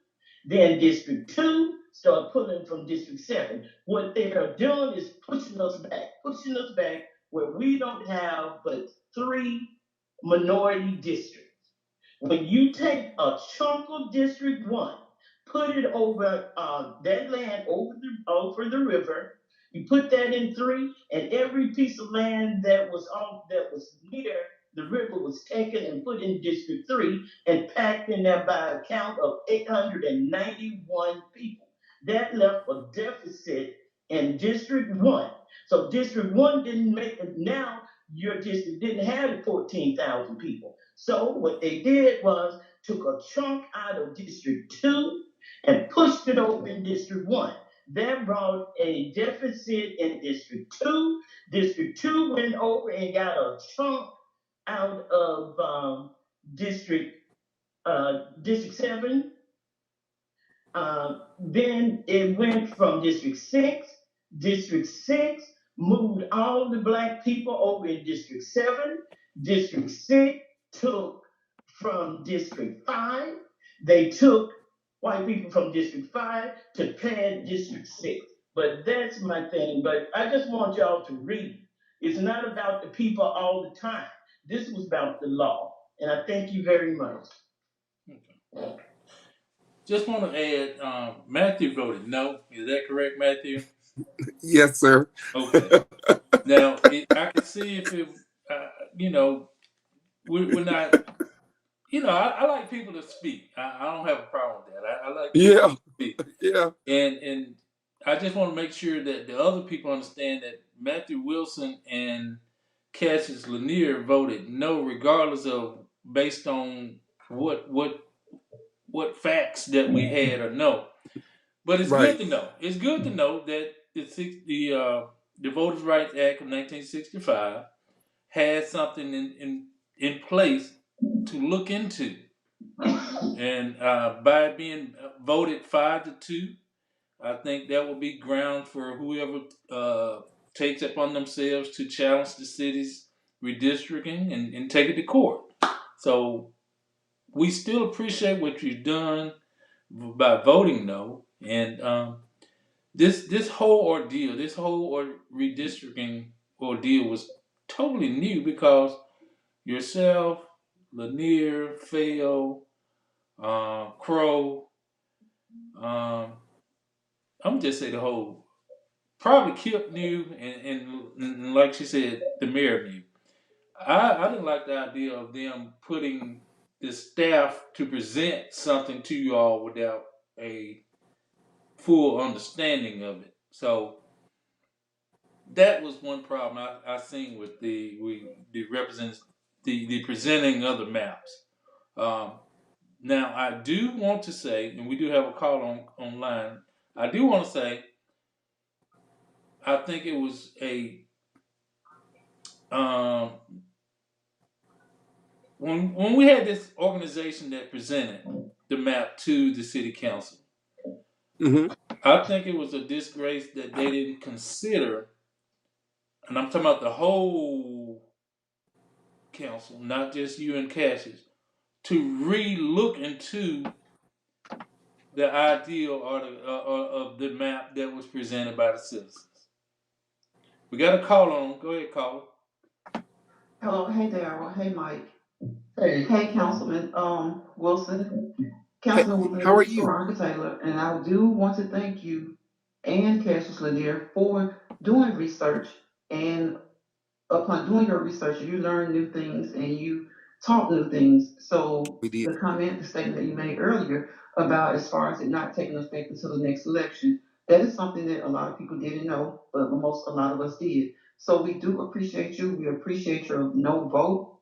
Then District 2 start pulling from District 7. What they are doing is pushing us back where we don't have but 3 minority districts. When you take a chunk of District 1, put it over that land over the river, you put that in 3, and every piece of land that was near the river was taken and put in District 3 and packed in there by a count of 891 people. That left a deficit in District 1. So District 1 didn't make it. Now your district didn't have 14,000 people. So what they did was took a chunk out of District 2 and pushed it over in District 1. That brought a deficit in District 2. District 2 went over and got a chunk out of District 7. Then it went from District 6. District 6 moved all the black people over in District 7. District 6 took from District 5. They took white people from District 5 to pad District 6. But that's my thing. But I just want y'all to read. It's not about the people all the time. This was about the law. And I thank you very much. Okay. Just want to add, Matthew voted no. Is that correct, Matthew? Yes, sir. Okay. Now, I can see if it, you know, we're not, I like people to speak. I don't have a problem with that. I like people Yeah, to speak. yeah. And I just want to make sure that the other people understand that Matthew Wilson and Cassius Lanier voted no, regardless of based on what facts that we had or no. But it's Right, good to know. It's good to know that the Voters' Rights Act of 1965 has something in place to look into, and by being voted 5-2, I think that will be ground for whoever takes upon themselves to challenge the city's redistricting and take it to court. So we still appreciate what you've done by voting no, and this whole ordeal, this whole redistricting ordeal was totally new because yourself, Lanier, Feo, Crow, I'm just say the whole, probably Kip knew, and like she said, the mayor knew. I didn't like the idea of them putting the staff to present something to you all without a full understanding of it. So that was one problem I seen with the represents the presenting of the maps. Now, I do want to say, and we do have a call online. I do want to say, I think it was a um, when we had this organization that presented the map to the city council. Mm-hmm. I think it was a disgrace that they didn't consider, and I'm talking about the whole council, not just you and Cassius, to re-look into the ideal of the map that was presented by the citizens. We got a call on. Go ahead, caller. Hello, hey Daryl, hey Mike, Hey, hey Councilman Wilson, Hey, Councilman how are Wilson, you? Veronica Taylor, and I do want to thank you and Cassius Lanier for doing research. And upon doing your research, you learn new things and you taught new things. So We did. the statement that you made earlier about as far as it not taking effect until the next election, that is something that a lot of people didn't know, but a lot of us did. So we do appreciate you. We appreciate your no vote.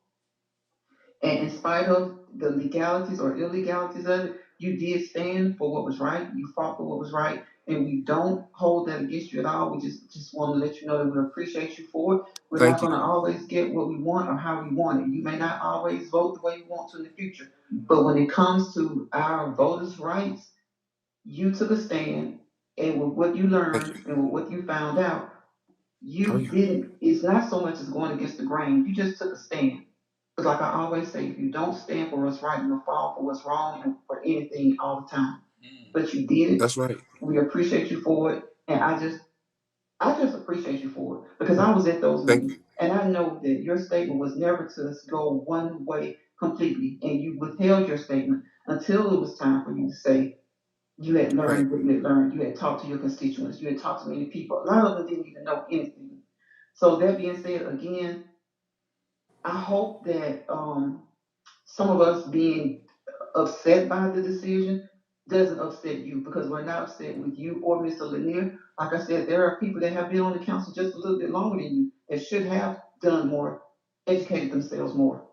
And in spite of the legalities or illegalities of it, you did stand for what was right. You fought for what was right. And we don't hold that against you at all. We just want to let you know that we appreciate you for it. We're not Thank you. going to always get what we want or how we want it. You may not always vote the way you want to in the future. But when it comes to our voters' rights, you took a stand. And with what you Thank you. learned and with what you found out, Oh you yeah. didn't, it's not so much as going against the grain. You just took a stand. Because like I always say, if you don't stand for what's right, you'll fall for what's wrong and for anything all the time. But you did it. That's right. We appreciate you for it. And I just appreciate you for it. Because I was at those Thank meetings. And I know that your statement was never to go one way completely. And you withheld your statement until it was time for you to say you had you. Right. learned what you had learned. You had talked to your constituents. You had talked to many people. A lot of them didn't even know anything. So that being said, again, I hope that some of us being upset by the decision doesn't upset you because we're not upset with you or Mr. Lanier. Like I said, there are people that have been on the council just a little bit longer than you that should have done more, educated themselves more,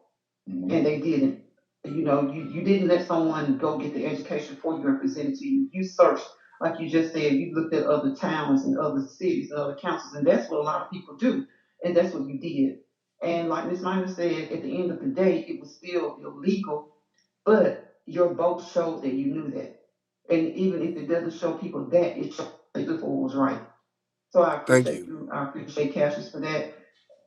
and they didn't. You didn't let someone go get the education for you and present it to you. You searched, like you just said, you looked at other towns and other cities and other councils, and that's what a lot of people do, and that's what you did. And like Ms. Minor said, at the end of the day, it was still illegal, but your vote showed that you knew that. And even if it doesn't show people that, it shows that the fool was right. So I Thank appreciate you. you. I appreciate Cassius for that.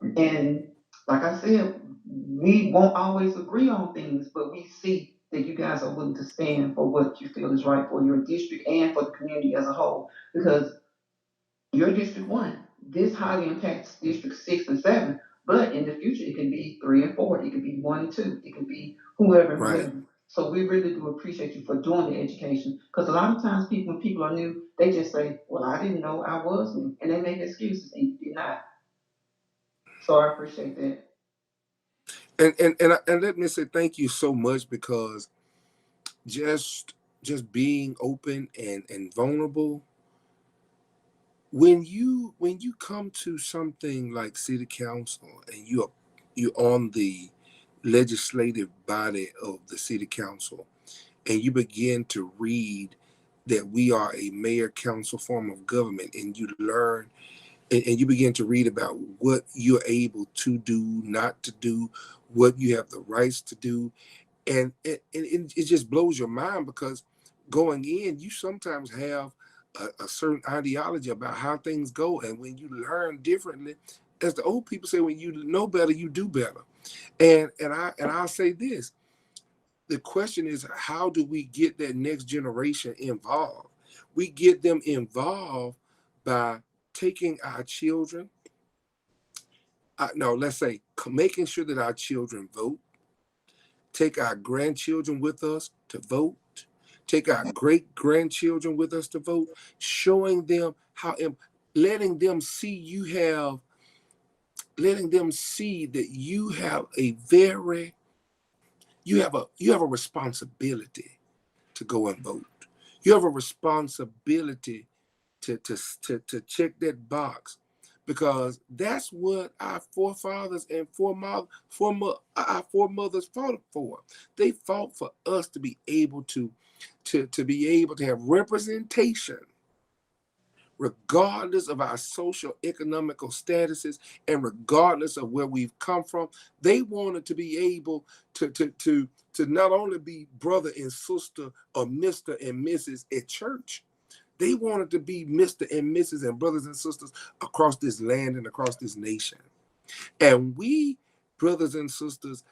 And like I said, we won't always agree on things, but we see that you guys are willing to stand for what you feel is right for your district and for the community as a whole. Because your District 1, this highly impacts District 6 and 7, but in the future it can be 3 and 4, it could be 1 and 2, it could be whoever and Right. whoever. So we really do appreciate you for doing the education. Because a lot of times when people are new, they just say, well, I didn't know I was new. And they make excuses and you did not. So I appreciate that. And let me say thank you so much because just being open and vulnerable when you come to something like city council and you're on the legislative body of the city council and you begin to read that we are a mayor council form of government and you learn and you begin to read about what you're able to do, not to do, what you have the rights to do, and it just blows your mind because going in, you sometimes have a certain ideology about how things go, and when you learn differently, as the old people say, when you know better, you do better. And I'll say this: the question is, how do we get that next generation involved? We get them involved by taking our children. No, let's say making sure that our children vote, take our grandchildren with us to vote, take our great grandchildren with us to vote, showing them how, letting them see letting them see that you have a very, you have a responsibility to go and vote. You have a responsibility to check that box because that's what our forefathers and our foremothers fought for. They fought for us to be able to be able to have representation regardless of our social economical statuses and regardless of where we've come from. They wanted to be able to not only be brother and sister or Mr. and Mrs. at church. They wanted to be Mr. and Mrs. and brothers and sisters across this land and across this nation. And we, brothers and sisters,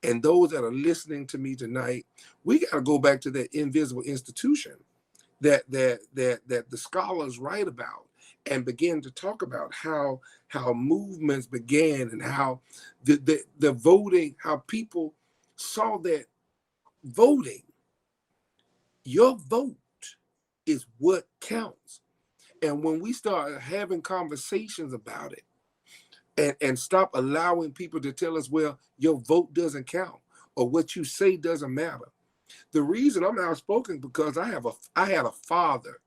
and those that are listening to me tonight, we got to go back to that invisible institution that the scholars write about and begin to talk about how movements began and how the voting, how people saw that voting, your vote is what counts. And when we start having conversations about it and stop allowing people to tell us, well, your vote doesn't count or what you say doesn't matter. The reason I'm outspoken because I had a father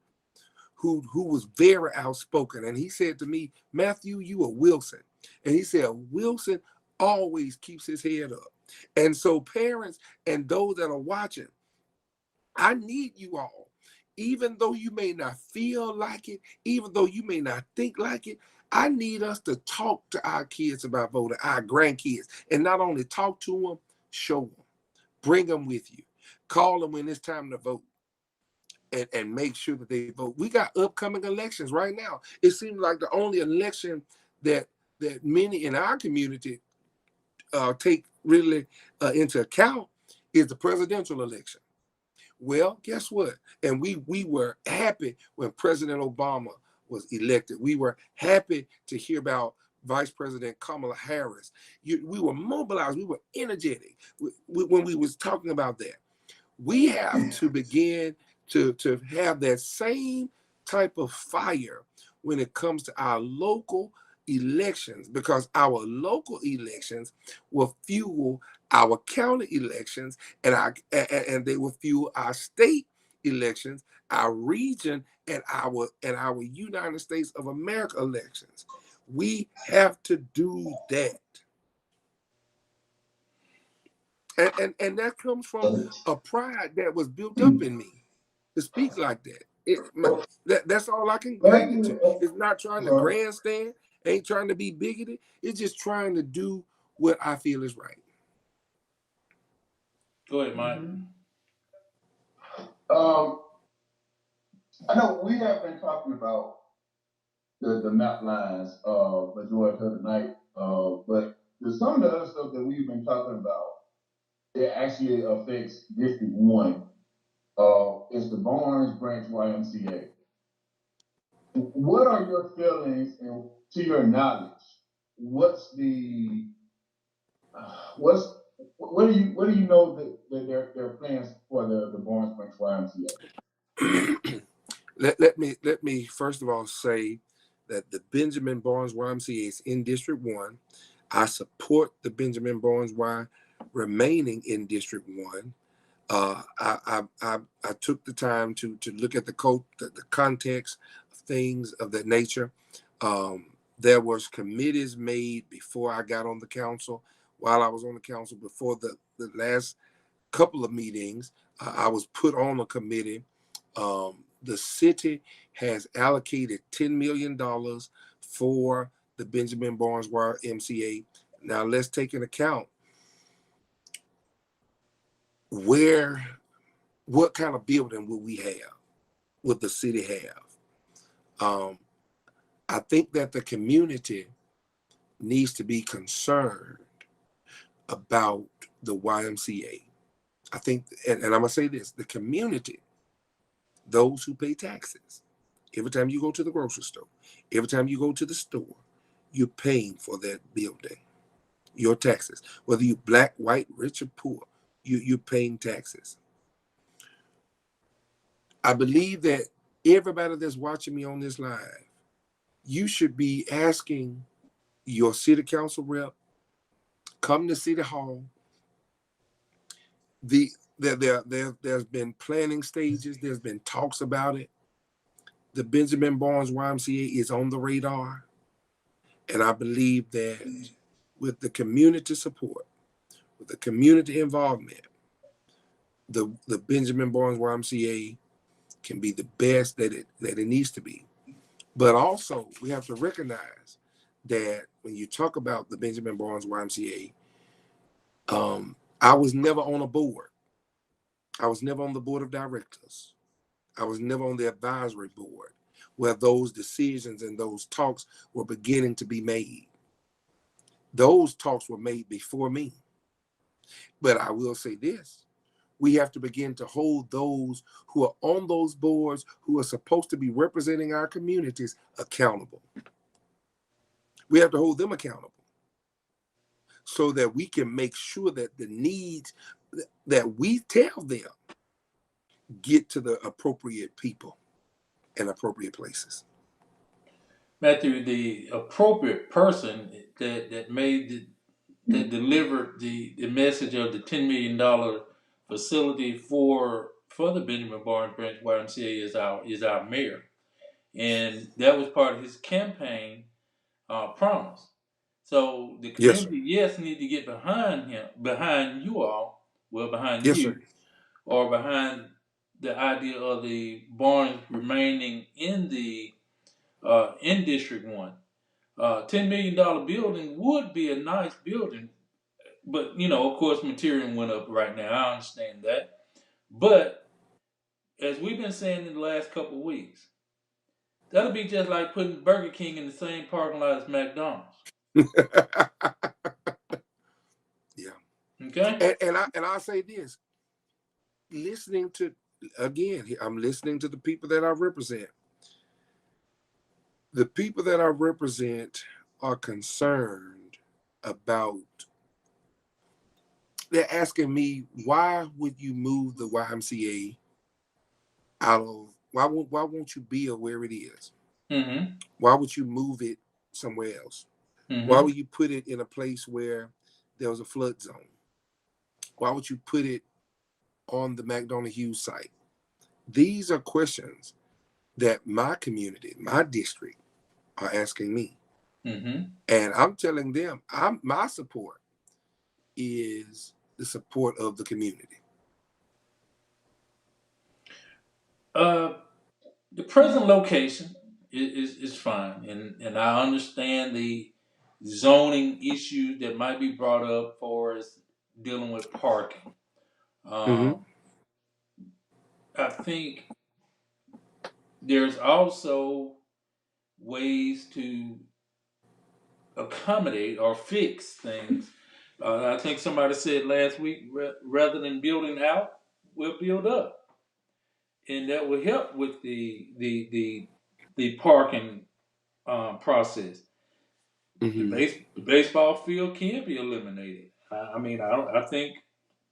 who was very outspoken, and he said to me, Matthew, you are Wilson. And he said, Wilson always keeps his head up. And so parents and those that are watching, I need you all, even though you may not feel like it, even though you may not think like it, I need us to talk to our kids about voting, our grandkids, and not only talk to them, show them, bring them with you, call them when it's time to vote. And make sure that they vote. We got upcoming elections right now. It seems like the only election that many in our community take really into account is the presidential election. Well, guess what? And we were happy when President Obama was elected. We were happy to hear about Vice President Kamala Harris. We were mobilized. We were energetic when we was talking about that. We have to begin to have that same type of fire when it comes to our local elections, because our local elections will fuel our county elections and they will fuel our state elections, our region, and our United States of America elections. We have to do that. And that comes from a pride that was built up in me to speak like that. That's all I can bring it to. It's not trying to grandstand, ain't trying to be bigoted. It's just trying to do what I feel is right. Go ahead, Mike. I know we have been talking about the map lines majority of the night, but there's some of the other stuff that we've been talking about. It actually affects District 1. It's the Barnes Branch YMCA. What are your feelings, and to your knowledge, what do you know that their plans for the Barnes Branch YMCA? Let me first of all say that the Benjamin Barnes YMCA is in District 1. I support the Benjamin Barnes Y remaining in District 1. I took the time to look at the context of things of that nature. There was committees made before I got on the council, while I was on the council, before the last couple of meetings. I was put on a committee. The city has allocated $10 million for the Benjamin Barnes YMCA. Now let's take into account what kind of building will we have, would the city have? I think that the community needs to be concerned about the YMCA. I think, and I'm gonna say this, the community, those who pay taxes, every time you go to the grocery store, every time you go to the store, you're paying for that building, your taxes. Whether you're black, white, rich, or poor, you're paying taxes. I believe that everybody that's watching me on this live, you should be asking your city council rep, come to City Hall. There's been planning stages, there's been talks about it. The Benjamin Barnes YMCA is on the radar. And I believe that with the community support, with the community involvement, the Benjamin Barnes YMCA can be the best that it needs to be. But also, we have to recognize that when you talk about the Benjamin Barnes YMCA, I was never on a board. I was never on the board of directors. I was never on the advisory board where those decisions and those talks were beginning to be made. Those talks were made before me. But I will say this: we have to begin to hold those who are on those boards, who are supposed to be representing our communities, accountable. We have to hold them accountable so that we can make sure that the needs that we tell them get to the appropriate people and appropriate places. Matthew, the appropriate person that delivered the message of the $10 million facility for the Benjamin Barnes Branch YMCA is our mayor, and that was part of his campaign promise. So the Yes, sir. community, yes, need to get behind him, behind you all, well, behind Yes, sir. you, or behind the idea of the Barnes remaining in District 1. $10 million building would be a nice building, but of course, material went up right now. I understand that, but as we've been saying in the last couple of weeks, that'll be just like putting Burger King in the same parking lot as McDonald's. Yeah. Okay. And I'll say this: listening to, again, I'm listening to the people that I represent. The people that I represent are concerned about. They're asking me, why would you move the YMCA out of? Why won't you be where it is? Mm-hmm. Why would you move it somewhere else? Why Mm-hmm. would you put it in a place where there was a flood zone? Why would you put it on the McDonough Hughes site? These are questions that my community, my district, are asking me. Mm-hmm. And I'm telling them, my support is the support of the community. The present location is fine, and I understand the zoning issues that might be brought up for us dealing with parking. Mm-hmm. I think there's also ways to accommodate or fix things. I think somebody said last week, rather than building out, we'll build up, and that will help with the parking process. Mm-hmm. The baseball field can be eliminated. I mean, I think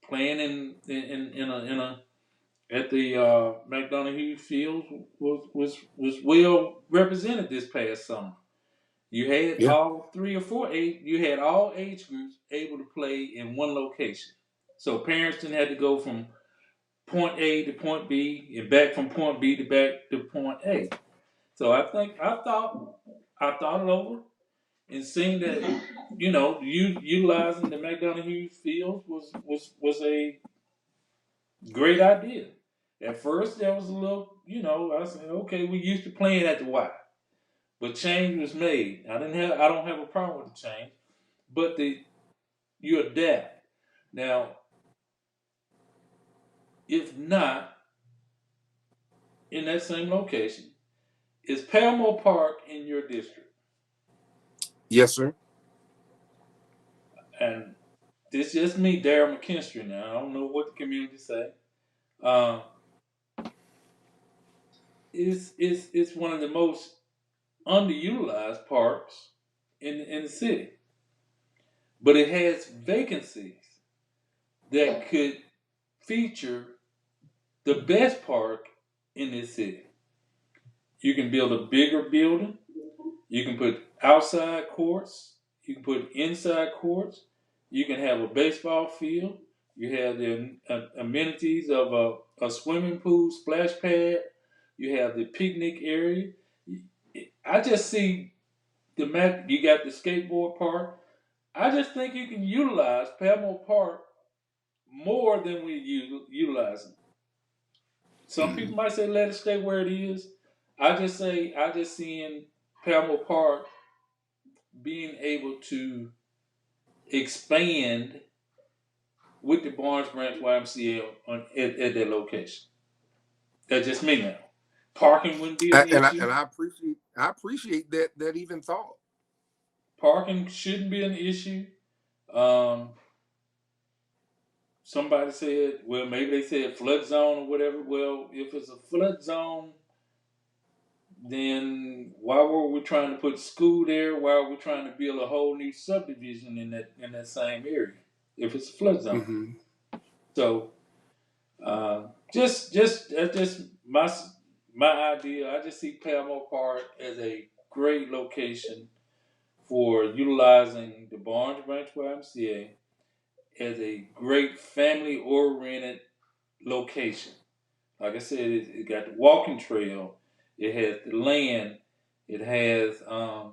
playing in a at the McDonough Hughes Field was well represented this past summer. You had Yeah. all three or four age. You had all age groups able to play in one location, so parents didn't have to go from point A to point B and back from point B to back to point A. So I thought it over and seeing that utilizing the McDonough Hughes Field was a great idea. At first, there was a little, I said, okay, we used to playing at the Y, but change was made. I don't have a problem with the change, but you adapt. Now, if not in that same location, is Paramore Park in your district? Yes, sir. And this just me, Darryl McKinstry. Now, I don't know what the community say. Uh, it's one of the most underutilized parks in the city, but it has vacancies that could feature the best park in this city. You can build a bigger building. You can put outside courts. You can put inside courts. You can have a baseball field. You have the amenities of a swimming pool, splash pad. You have the picnic area. I just see you got the skateboard park. I just think you can utilize Palmo Park more than we utilize it. Some people might say let it stay where it is. I just seeing Palmo Park being able to expand with the Barnes Branch YMCA at that location. That's just me now. Parking wouldn't be an issue. And I appreciate that even thought. Parking shouldn't be an issue. Um, Somebody said, well, maybe they said flood zone or whatever. Well, if it's a flood zone, then why were we trying to put school there? Why are we trying to build a whole new subdivision in that same area? If it's a flood zone, Mm-hmm. so just that's just my idea. I just see Palmo Park as a great location for utilizing the Barnes Branch YMCA as a great family oriented location. Like I said, it got the walking trail, it has the land, it has uh,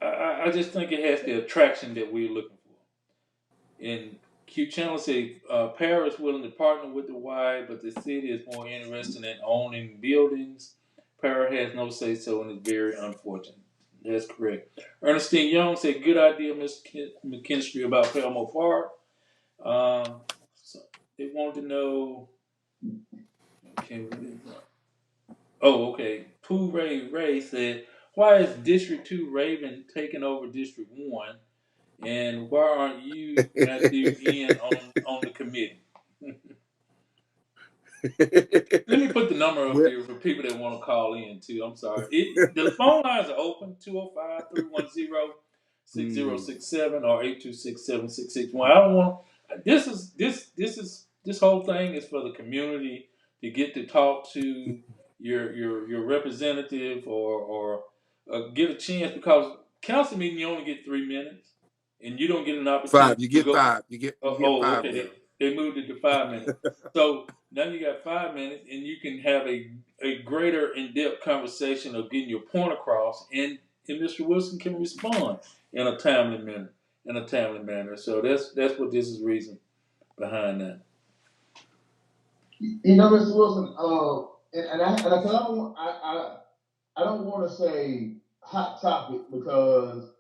I just think it has the attraction that we're looking for. And Q Channel said Paris is willing to partner with the Y, but the city is more interested in owning buildings. Paris has no say so, and it's very unfortunate. That's correct. Ernestine Young said, "Good idea, Mr. McKinstry, about Palmo Park." So they wanted to know. Okay, what is that? Oh, okay. Pooh Ray said, "Why is District 2 Raven taking over District 1? And why aren't you, Matthew, in on the committee?" Let me put the number up Well, here for people that want to call in too. I'm sorry. The phone lines are open 205-310-6067 or 826-7661. I don't want this whole thing is for the community to get to talk to your representative or get a chance, because council meeting you only get 3 minutes and you don't get an opportunity five. You to get go. five. You get Oh, five okay. now. They moved it to 5 minutes. So now you got 5 minutes, and you can have a greater in-depth conversation of getting your point across, and Mr. Wilson can respond in a timely manner. So that's what this is reason behind that. You know, Mr. Wilson, cause I don't want to say hot topic, because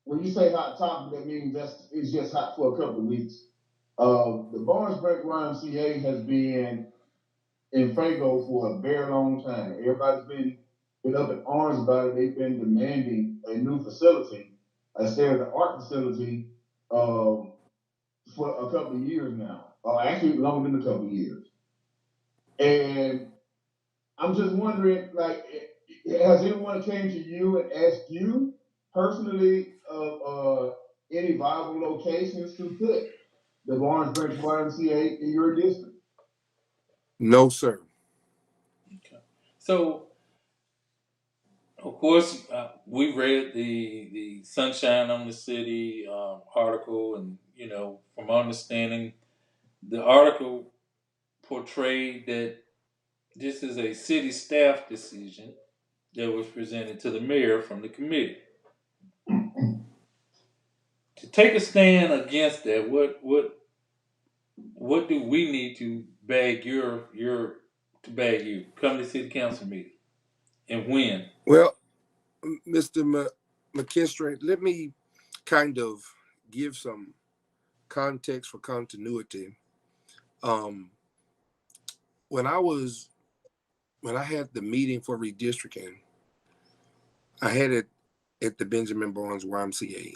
when you say hot topic, that means it's just hot for a couple of weeks. The Barnes Break YMCA has been in Fago for a very long time. Everybody's been up in arms about it. They've been demanding a new facility, a state-of-the-art facility, for a couple of years now. Actually, longer than a couple of years. And I'm just wondering, like, has anyone came to you and asked you personally of any viable locations to put the Barnes Branch YMCA in your district? No, sir. Okay. So of course we read the Sunshine on the City article, and from understanding the article portrayed that this is a city staff decision that was presented to the mayor from the committee. To take a stand against that, what do we need to bag you come to city council meeting, and when? Well, Mr. McKinstry, let me kind of give some context for continuity. Um, when I had the meeting for redistricting, I had it at the Benjamin Barnes YMCA,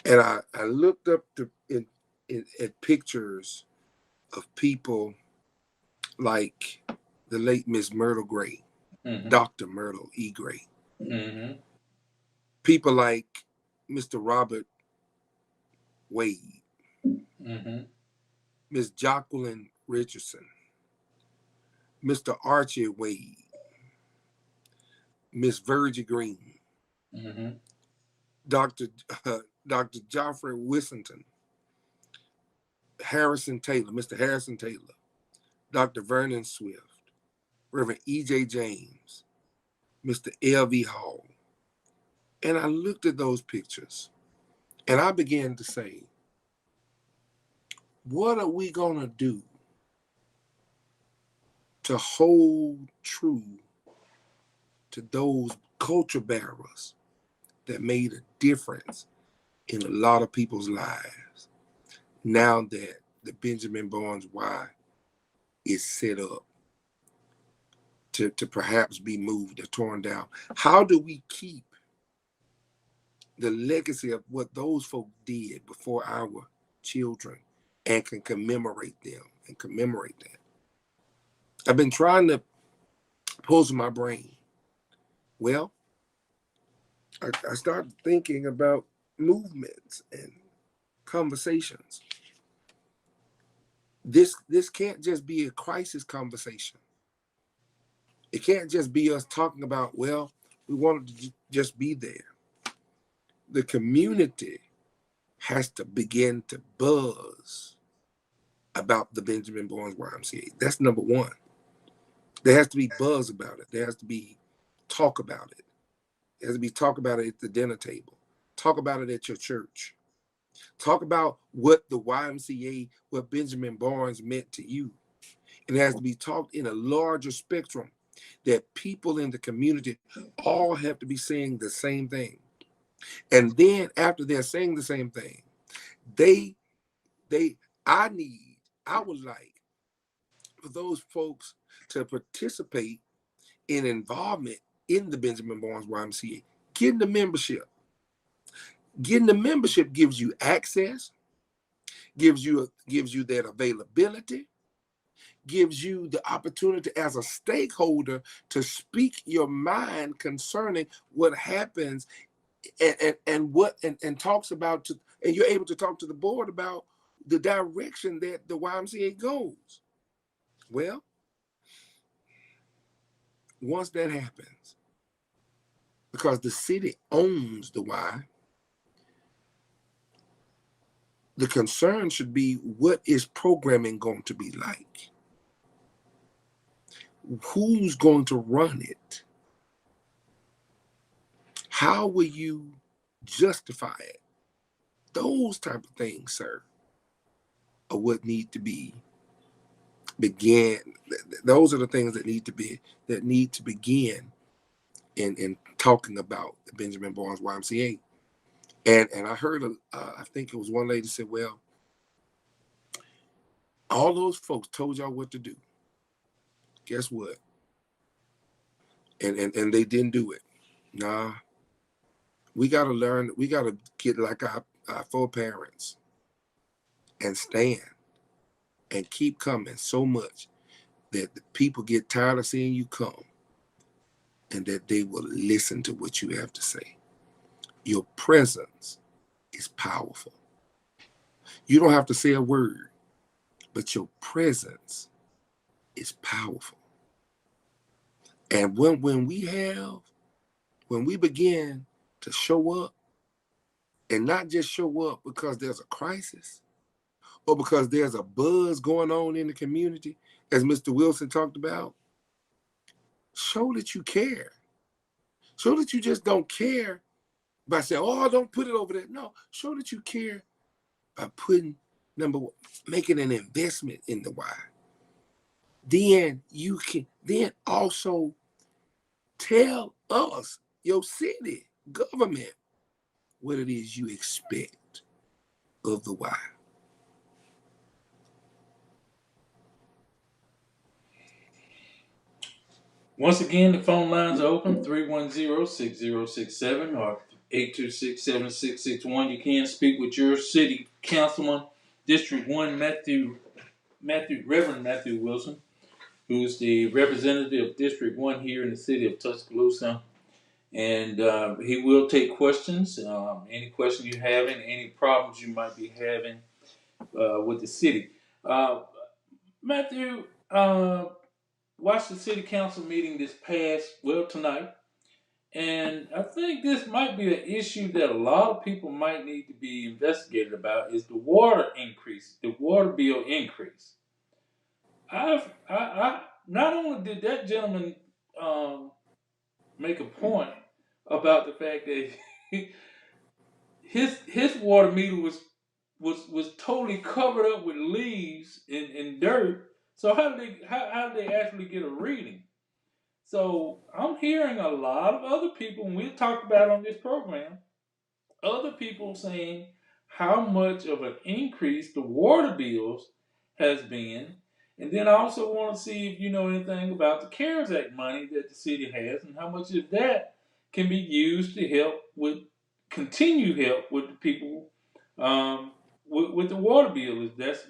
and I looked up at pictures of people like the late Miss Myrtle Gray, Mm-hmm. Dr. Myrtle E. Gray, Mm-hmm. people like Mr. Robert Wade, Mm-hmm. Miss Jacqueline Richardson, Mr. Archie Wade, Miss Virgie Green, Mm-hmm. Dr. Dr. Joffrey Wissington, Harrison Taylor, Mr. Harrison Taylor, Dr. Vernon Swift, Reverend E.J. James, Mr. L.V. Hall. And I looked at those pictures and I began to say, what are we going to do to hold true to those culture bearers that made a difference in a lot of people's lives now that the Benjamin Barnes Y is set up to perhaps be moved or torn down? How do we keep the legacy of what those folks did before our children and can commemorate them and commemorate that? I've been trying to pull my brain. Well, I started thinking about movements and conversations. This can't just be a crisis conversation. It can't just be us talking about, well, we wanted to just be there. The community has to begin to buzz about the Benjamin Barnes YMCA. That's number one. There has to be buzz about it. There has to be talk about it. There has to be talk about it at the dinner table. Talk about it at your church. Talk about what the YMCA, what Benjamin Barnes meant to you. It has to be talked in a larger spectrum that people in the community all have to be saying the same thing. And then after they're saying the same thing, they I would like for those folks to participate in involvement in the Benjamin Barnes YMCA. Getting the membership. Getting the membership gives you access, gives you that availability, gives you the opportunity as a stakeholder to speak your mind concerning what happens and talks about and you're able to talk to the board about the direction that the YMCA goes. Well, once that happens, because the city owns the Y, the concern should be, what is programming going to be like? Who's going to run it? How will you justify it? Those type of things, sir, are what need to be begin. Those are the things that need to begin in talking about the Benjamin Barnes YMCA. And I heard, I think it was one lady said, well, all those folks told y'all what to do. Guess what? And they didn't do it. Nah, we got to learn. We got to get like our foreparents and stand and keep coming so much that the people get tired of seeing you come and that they will listen to what you have to say. Your presence is powerful. You don't have to say a word, but your presence is powerful. And when we begin to show up, and not just show up because there's a crisis or because there's a buzz going on in the community, as Mr. Wilson talked about, show that you care. Show that you just don't care by saying, oh, don't put it over there. No, show that you care by putting, number one, making an investment in the Y. Then you can also tell us, your city government, what it is you expect of the Y. Once again, the phone lines are open, 310-6067 or 826-7661. You can speak with your city councilman, District 1, Reverend Matthew Wilson, who's the representative of District 1 here in the city of Tuscaloosa. And he will take questions, any question you have, and any problems you might be having with the city. Matthew, watched the city council meeting tonight, and I think this might be an issue that a lot of people might need to be investigated about, is the water bill increase. I not only did that gentleman um, make a point about the fact that his water meter was totally covered up with leaves and dirt. So how did they actually get a reading? So I'm hearing a lot of other people, and we talked about on this program, other people saying how much of an increase the water bills has been. And then I also want to see if you know anything about the CARES Act money that the city has and how much of that can be used to help with continue help with the people with the water bill if that's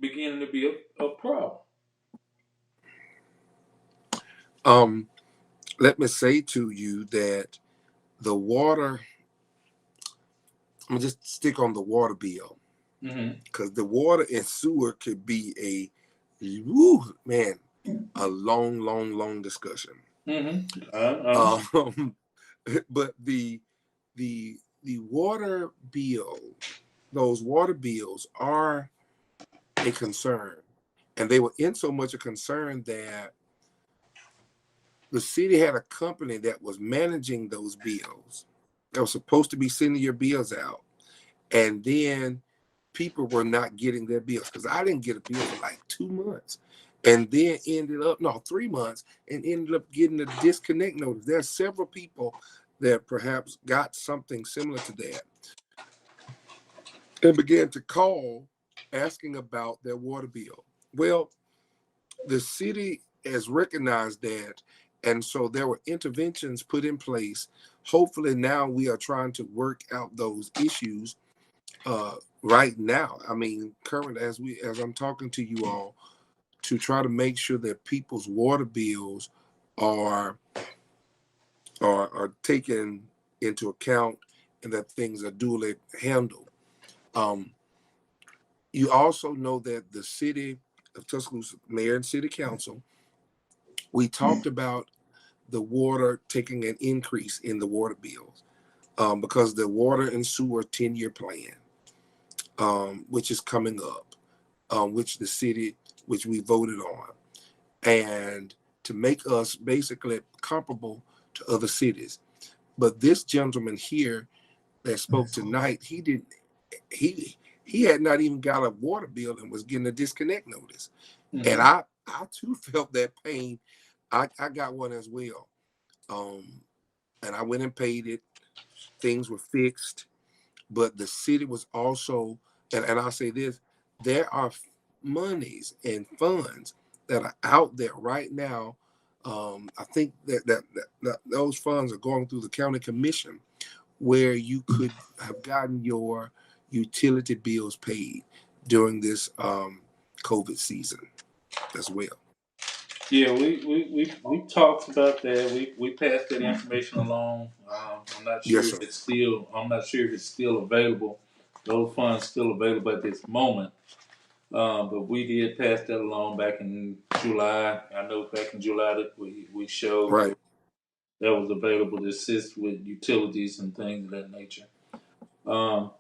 beginning to be a problem. Let me say to you that the water, I'm gonna just stick on the water bill Mm-hmm. because the water and sewer could be woo, man, a long, long, long discussion. Mm-hmm. Um, but the water bill, those water bills are a concern, and they were in so much a concern that the city had a company that was managing those bills that was supposed to be sending your bills out, and then people were not getting their bills because I didn't get a bill for like 2 months, and then ended up 3 months and ended up getting a disconnect notice. There are several people that perhaps got something similar to that and began to call asking about their water bill. Well, the city has recognized that, and so there were interventions put in place. Hopefully now we are trying to work out those issues right now. I mean, current as I'm talking to you all, to try to make sure that people's water bills are taken into account and that things are duly handled. Um, you also know that the city of Tuscaloosa, mayor and city council, we talked about the water taking an increase in the water bills because the water and sewer 10-year plan, which is coming up, which we voted on, and to make us basically comparable to other cities. But this gentleman here that spoke tonight, he had not even got a water bill and was getting a disconnect notice. Mm-hmm. And I too felt that pain. I got one as well. And I went and paid it. Things were fixed, but the city was also, and I'll say this, there are monies and funds that are out there right now. I think that those funds are going through the county commission where you could have gotten your utility bills paid during this COVID season as well. Yeah, we talked about that. We passed that information along. I'm not sure Yes, if sir. it's still available. Those funds still available at this moment. But we did pass that along back in July. I know back in July that we showed Right. that was available to assist with utilities and things of that nature. Um,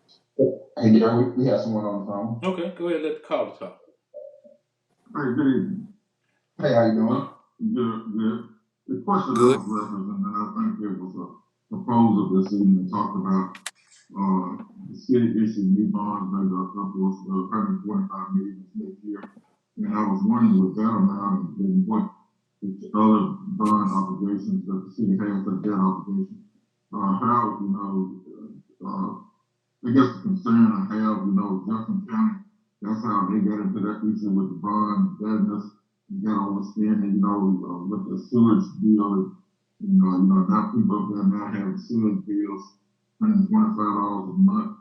Hey, Gary, we have someone on the phone. okay, go ahead. Let the caller talk. Hey, good evening. Hey, how you doing? Good, good. The question I Good. was referencing, and I think it was a proposal this evening, talked about the city issued new bonds, maybe upwards of 125 million next year. And I was wondering with that amount and what the other bond obligations that the city has, the debt obligation, how, I guess the concern I have, Jefferson County, that's how they got into that issue with the bond, that you got to understand that, with the sewage bill, now people up there now have sewage bills, $125 a month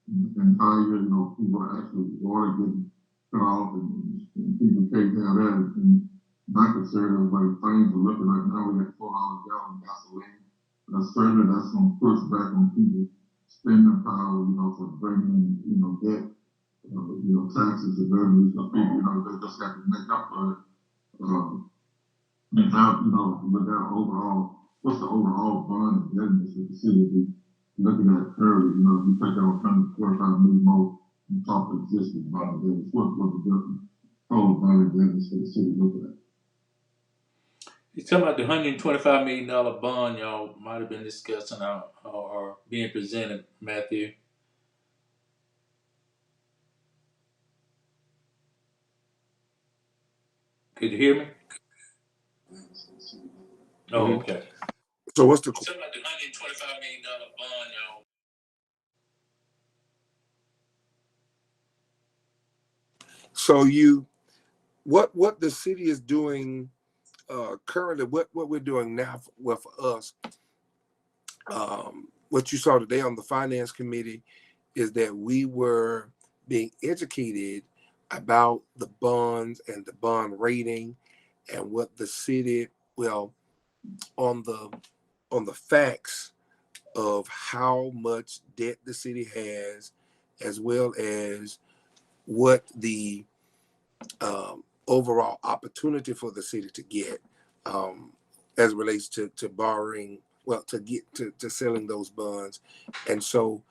and higher, people are actually water getting cut off and people can't have that. And my concern is like things are looking like now we got $4 a gallon gasoline. Certainly that's going to push back on people spending power, for bringing, debt, taxes and revenues. So people, they just have to make up for it. And how, look at what's the overall bond indebtedness that the city be looking at early? You take out 145 million more, you talk existing bond indebtedness. What the total bond indebtedness for the city looking at? You talking about the $125 million bond y'all might have been discussing or being presented, Matthew? Could you hear me? Oh, Hmm. okay. So what's the You talking about the $125 million bond y'all? so you what the city is doing currently? What we're doing now for us, what you saw today on the finance committee is that we were being educated about the bonds and the bond rating and what the city, well, on the facts of how much debt the city has, as well as what the overall opportunity for the city to get um, as it relates to borrowing, well, to get to selling those bonds. And so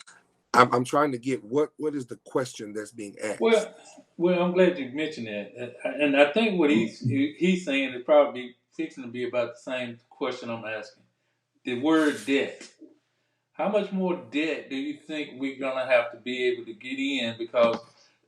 I'm trying to get what is the question that's being asked. Well, well, I'm glad you mentioned that, and I think what he's saying is probably fixing to be about the same question I'm asking. The word debt. How much more debt do you think we're gonna have to be able to get in? Because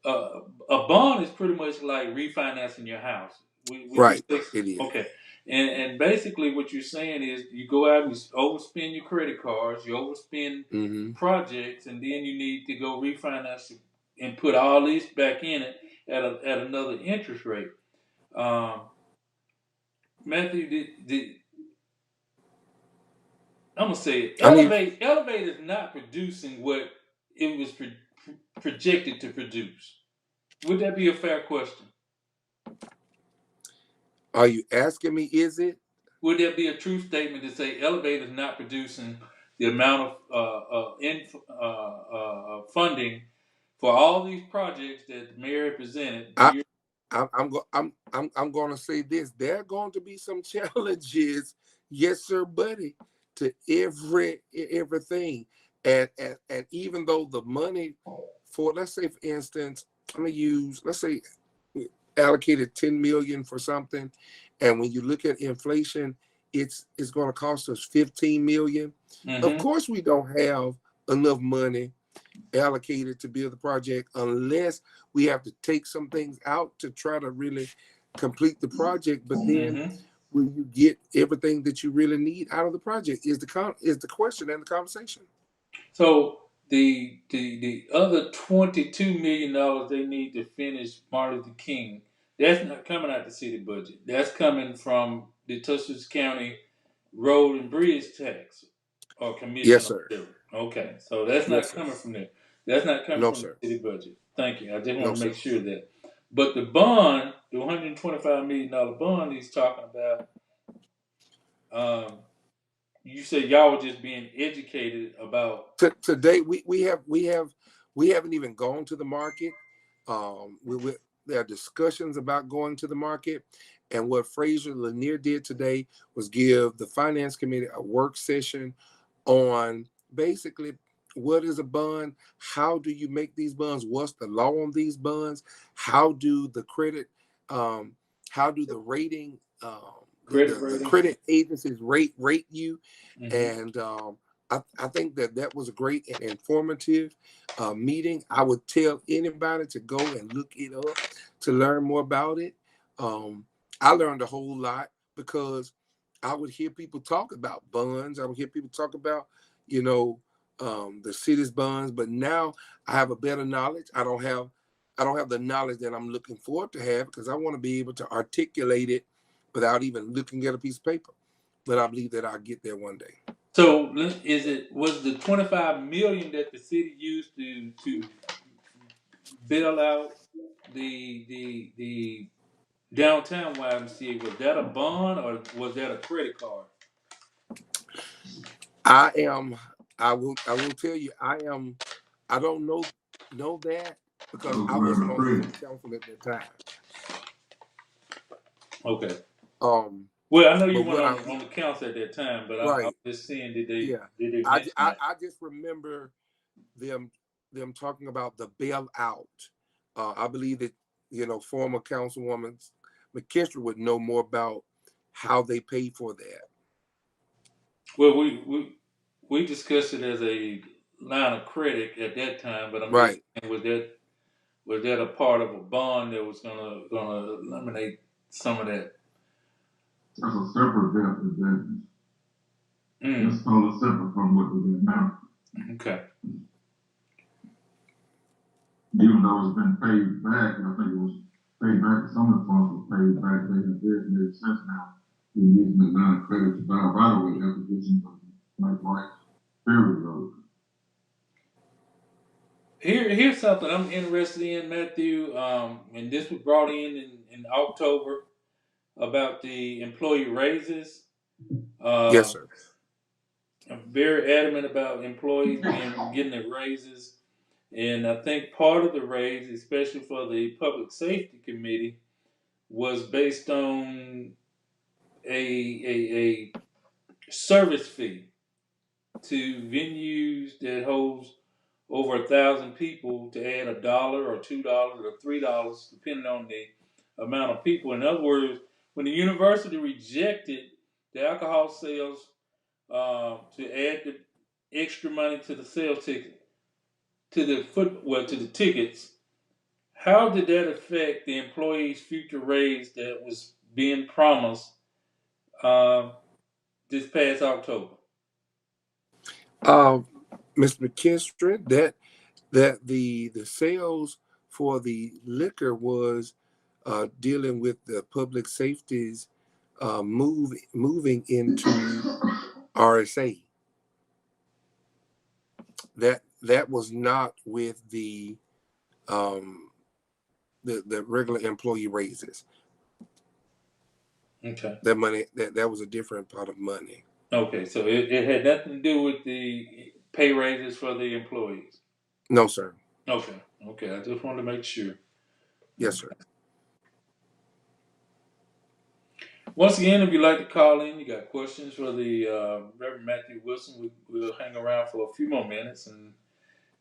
a bond is pretty much like refinancing your house. Would you Right, say it is. okay? And basically, what you're saying is you go out and you overspend your credit cards, you overspend Mm-hmm. projects, and then you need to go refinance it and put all this back in it at another interest rate. Um, Matthew, I'm gonna say it. I'm here. Elevate is not producing what it was projected to produce. Would that be a fair question? Are you asking me? Is it? Would there be a true statement to say Elevate is not producing the amount of funding for all these projects that the mayor presented? I I'm going to say this. There are going to be some challenges, yes, sir, buddy, to everything, and even though the money for, let's say, for instance, I'm gonna use, let's say, we allocated 10 million for something, and when you look at inflation, it's going to cost us 15 million. Of Mm-hmm. course, we don't have enough money allocated to build the project unless we have to take some things out to try to really complete the project. But then Mm-hmm. will you get everything that you really need out of the project is the question and the conversation. So the other $22 million they need to finish Martin Luther King, that's not coming out the city budget. That's coming from the Tuscaloosa County Road and Bridge Tax or Commission Yes, or sir. whatever. Okay, so that's Yes, not sir. coming from there. That's not coming No, from sir. the city budget. Thank you. I just No, want to sir. make sure that. But the bond, the $125 million bond he's talking about, um, you said y'all were just being educated about. Today we haven't even gone to the market. There are discussions about going to the market, and what Fraser Lanier did today was give the finance committee a work session on basically what is a bond, how do you make these bonds, what's the law on these bonds, how do the credit, um, how do the rating, Credit the rating. credit agencies rate you, Mm-hmm. and I think that was a great and informative meeting. I would tell anybody to go and look it up to learn more about it. Um, I learned a whole lot because I would hear people talk about bonds. I would hear people talk about, you know, the city's bonds. But now I have a better knowledge. I don't have the knowledge that I'm looking forward to have because I want to be able to articulate it without even looking at a piece of paper. But I believe that I'll get there one day. So was the 25 million that the city used to bail out the downtown YMCA, was that a bond or was that a credit card? I am. I will tell you. I don't know that That because was I wasn't American on the Freedom. city council at that time. Okay. Um, Well, I know you but weren't what I on the council at that time, but I was right, just seeing yeah. did they I, mention I that? I just remember them talking about the bailout. I believe that former Councilwoman McKinstry would know more about how they pay for that. Well, we discussed it as a line of credit at that time, but I'm just Right. saying, was that a part of a bond that was gonna eliminate some of that? That's a separate debt advantage. Mm, It's totally separate from what we get now. okay. Even though it's been paid back, I think it was paid back, some of the funds were paid back, they have very made sense now. We're using the line of credit to buy right away acquisitions of like rights, fairly road. Here's something I'm interested in, Matthew. And this was brought in October about the employee raises. Yes, Uh, sir. I'm very adamant about employees getting their raises, and I think part of the raise, especially for the public safety committee, was based on a service fee to venues that holds over 1,000 people to add $1 or $2 or $3, depending on the amount of people. In other words, when the university rejected the alcohol sales to add the extra money to the sales ticket, to the tickets, how did that affect the employees' future raise that was being promised this past October? Mr. McKinstry, that the sales for the liquor was dealing with the public safety's moving into RSA. That was not with um, the regular employee raises. Okay. That money that was a different pot of money. Okay, so it had nothing to do with the pay raises for the employees. No, sir. Okay. I just wanted to make sure. Yes, sir. Once again, if you'd like to call in, you got questions for the Reverend Matthew Wilson, we'll hang around for a few more minutes, and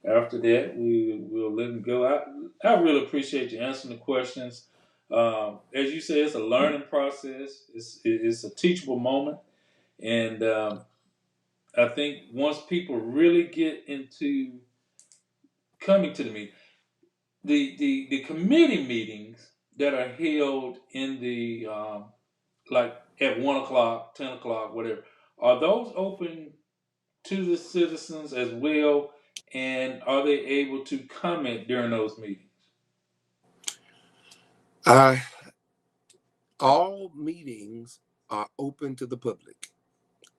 after that, we'll let him go. I really appreciate you answering the questions. As you say, it's a learning process. It's a teachable moment, and I think once people really get into coming to the meeting, the committee meetings that are held in the like at 1 o'clock, 10 o'clock, whatever, are those open to the citizens as well? And are they able to comment during those meetings? All meetings are open to the public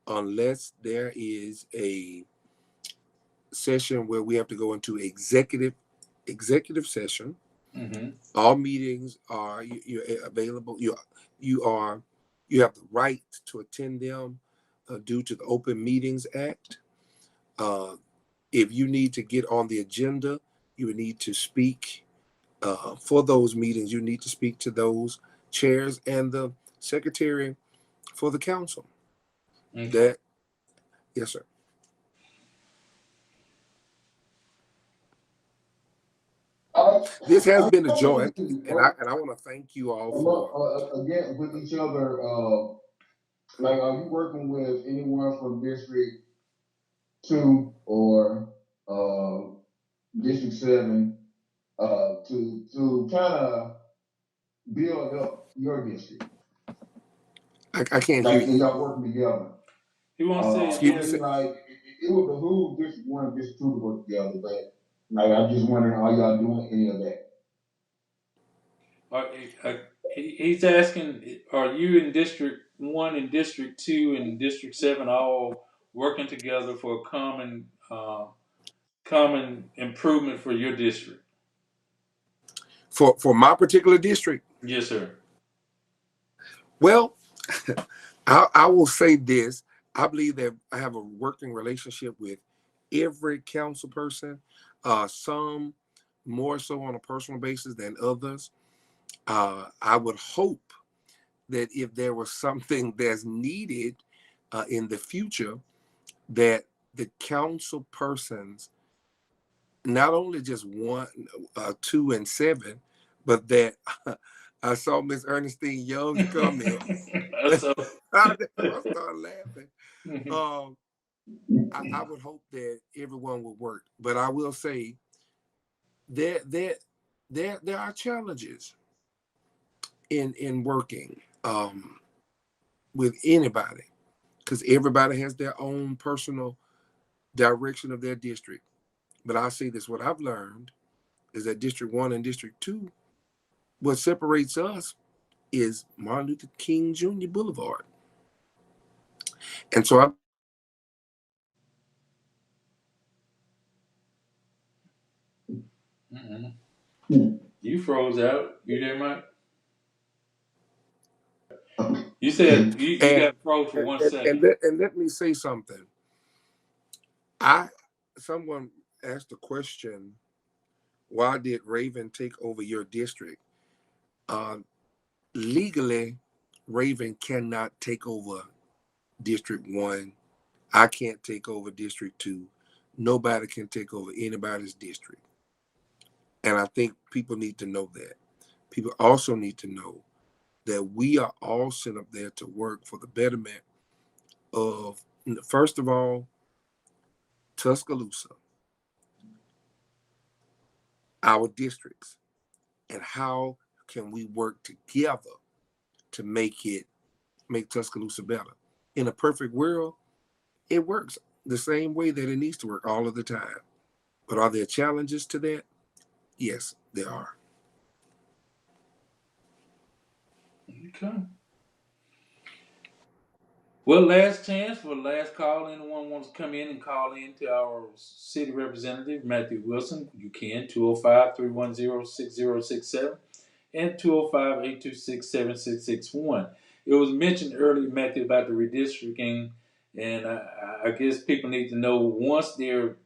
unless there is a session where we have to go into executive session. Mm-hmm. All meetings are you're available. You have the right to attend them due to the Open Meetings Act. If you need to get on the agenda, you would need to speak for those meetings. You need to speak to those chairs and the secretary for the council. Okay. That, yes, sir. This has been a joy, and I want to thank you all for again with each other. Like, are you working with anyone from District 2 or District 7 to kind of build up your district? I can't Like, hear you. y'all working together. You want to say Excuse me. Like, it would behoove District 1 and District 2 to work together, but like, I'm just wondering, are y'all doing any of that? He's asking, are you in District 1 and District 2 and District 7 all working together for a common improvement for your district? For my particular district? Yes, sir. Well, I will say this. I believe that I have a working relationship with every council person, some more so on a personal basis than others. I would hope that if there was something that's needed in the future, that the council persons, not only just 1, 2, and 7, but that I saw Miss Ernestine Young's comment So I started laughing. I would hope that everyone would work, but I will say there are challenges in working with anybody because everybody has their own personal direction of their district. But I'll say this: what I've learned is that District 1 and District 2, what separates us is Martin Luther King Jr. Boulevard. And so I You froze out. You there, Mike? You said you got and froze for 1 second. and let me say something. Someone asked the question, why did Raven take over your district? Legally, Raven cannot take over District 1. I can't take over District 2. Nobody can take over anybody's district. And I think people need to know that. People also need to know that we are all sent up there to work for the betterment of, first of all, Tuscaloosa, our districts, and how can we work together to make Tuscaloosa better. In a perfect world, it works the same way that it needs to work all of the time. But are there challenges to that? Yes, there are. Okay. Well, last chance for last call. Anyone wants to come in and call in to our city representative, Matthew Wilson, you can, 205-310-6067 and 205-826-7661. It was mentioned earlier, Matthew, about the redistricting, and I guess people need to know once there are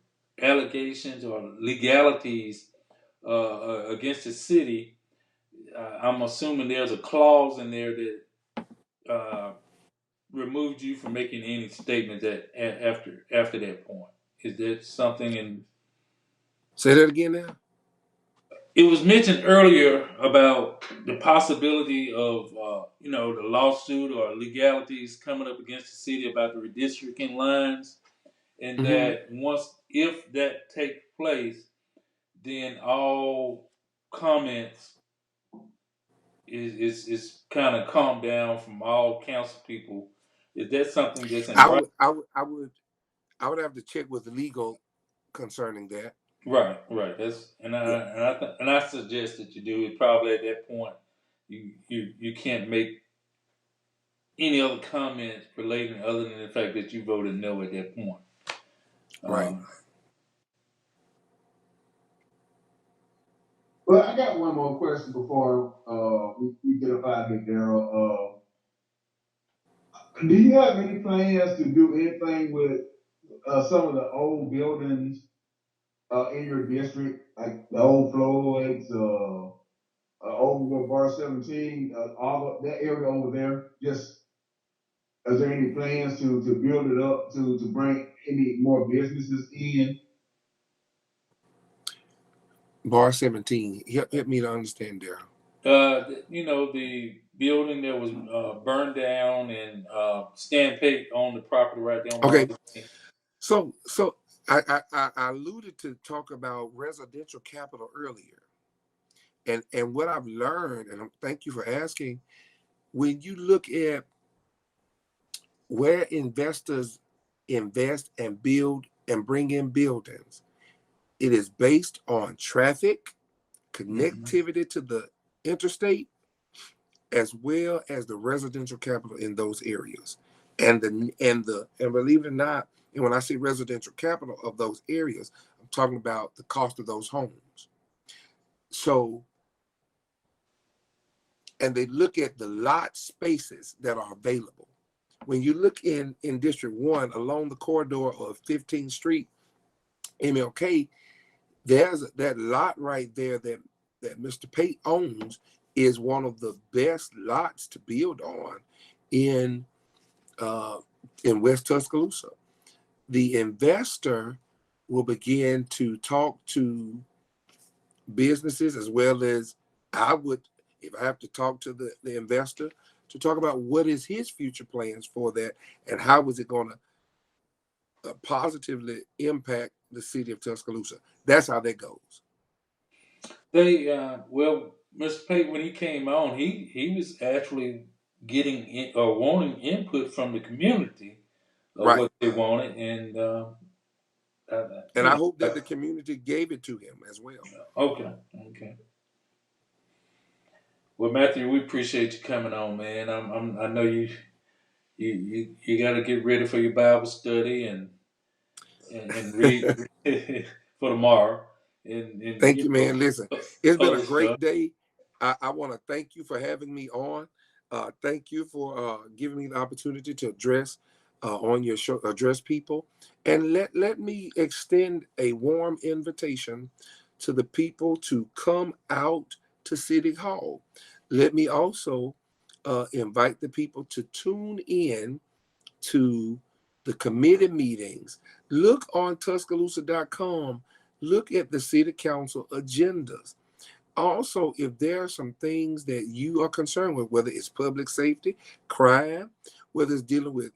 allegations or legalities against the city, I'm assuming there's a clause in there that removed you from making any statements after that point. Is there something in? Say that again now. It was mentioned earlier about the possibility of the lawsuit or legalities coming up against the city about the redistricting lines, and Mm-hmm. that if that takes place, then all comments is kind of calmed down from all council people. Is that something that's in I right? would I would I would I would have to check with legal concerning that. Right, right. That's Yeah, and I suggest that you do it. Probably at that point, you can't make any other comments relating other than the fact that you voted no at that point. right. Um, Well, I got one more question before we get up out of here, Daryl. Do you have any plans to do anything with some of the old buildings in your district, like the old Floyd's, over Bar 17, all of that area over there? Just is there any plans to build it up to bring any more businesses in? Bar 17. Help me to understand there. the building that was burned down and Stan Pate owned the property right there on Bar Okay, 16. so I alluded to talk about residential capital earlier. And what I've learned, and thank you for asking, when you look at where investors invest and build and bring in buildings, it is based on traffic, Mm-hmm. connectivity to the interstate, as well as the residential capital in those areas. And believe it or not, and when I say residential capital of those areas, I'm talking about the cost of those homes. So, and they look at the lot spaces that are available. When you look in District 1 along the corridor of 15th Street, MLK, there's that lot right there that Mr. Pate owns is one of the best lots to build on in West Tuscaloosa. The investor will begin to talk to businesses as well as I would, if I have to talk to the investor, to talk about what is his future plans for that and how is it going to positively impact the city of Tuscaloosa. That's how that goes. They well, Mr. Pate, when he came on, he was actually getting or wanting input from the community of Right. what they wanted, and And you I know, hope that the community gave it to him as well. okay. Well, Matthew, we appreciate you coming on, man. I know you got to get ready for your Bible study and read for tomorrow and Thank you, man. Listen, it's been a other stuff. great day. I want to thank you for having me on. Thank you for giving me the opportunity to address on your show, address people. And let me extend a warm invitation to the people to come out to City Hall. Let me also invite the people to tune in to the committee meetings. Look on Tuscaloosa.com. Look at the city council agendas. Also, if there are some things that you are concerned with, whether it's public safety, crime, whether it's dealing with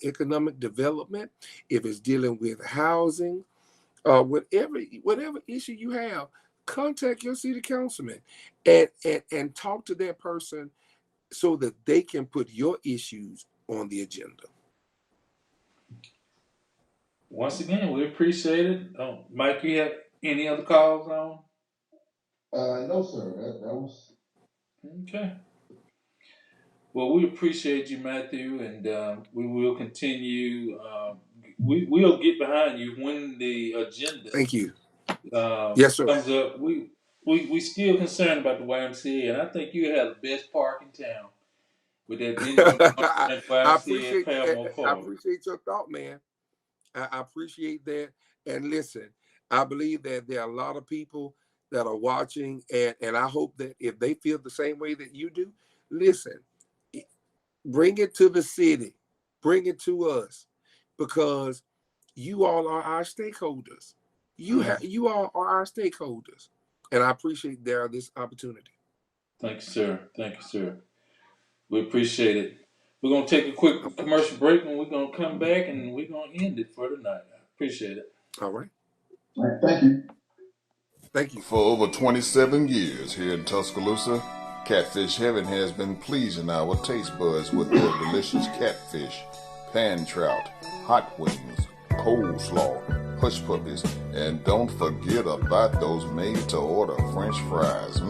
economic development, if it's dealing with housing, whatever issue you have, contact your city councilman and talk to that person so that they can put your issues on the agenda. Once again, we appreciate it. Mike, you have any other calls on? No, sir. That was. Okay. Well, we appreciate you, Matthew, and we will continue. We'll get behind you when the agenda Thank you. Yes, sir. comes up. We still concerned about the YMCA, and I think you have the best park in town with that engine at I YMCA at appreciate Paramount I Park. appreciate your thought, man. I appreciate that. And listen, I believe that there are a lot of people that are watching, and I hope that if they feel the same way that you do, listen, bring it to the city, bring it to us, because you all are our stakeholders. You all are our stakeholders, and I appreciate this opportunity. Thank you, sir. Thank you, sir. We appreciate it. We're gonna take a quick Okay. commercial break, and we're gonna come back, and we're gonna end it for tonight. I appreciate it. All right. All right, thank you. Thank you. For over 27 years here in Tuscaloosa, Catfish Heaven has been pleasing our taste buds with their delicious catfish, pan trout, hot wings, coleslaw, hush puppies, and don't forget about those made-to-order French fries.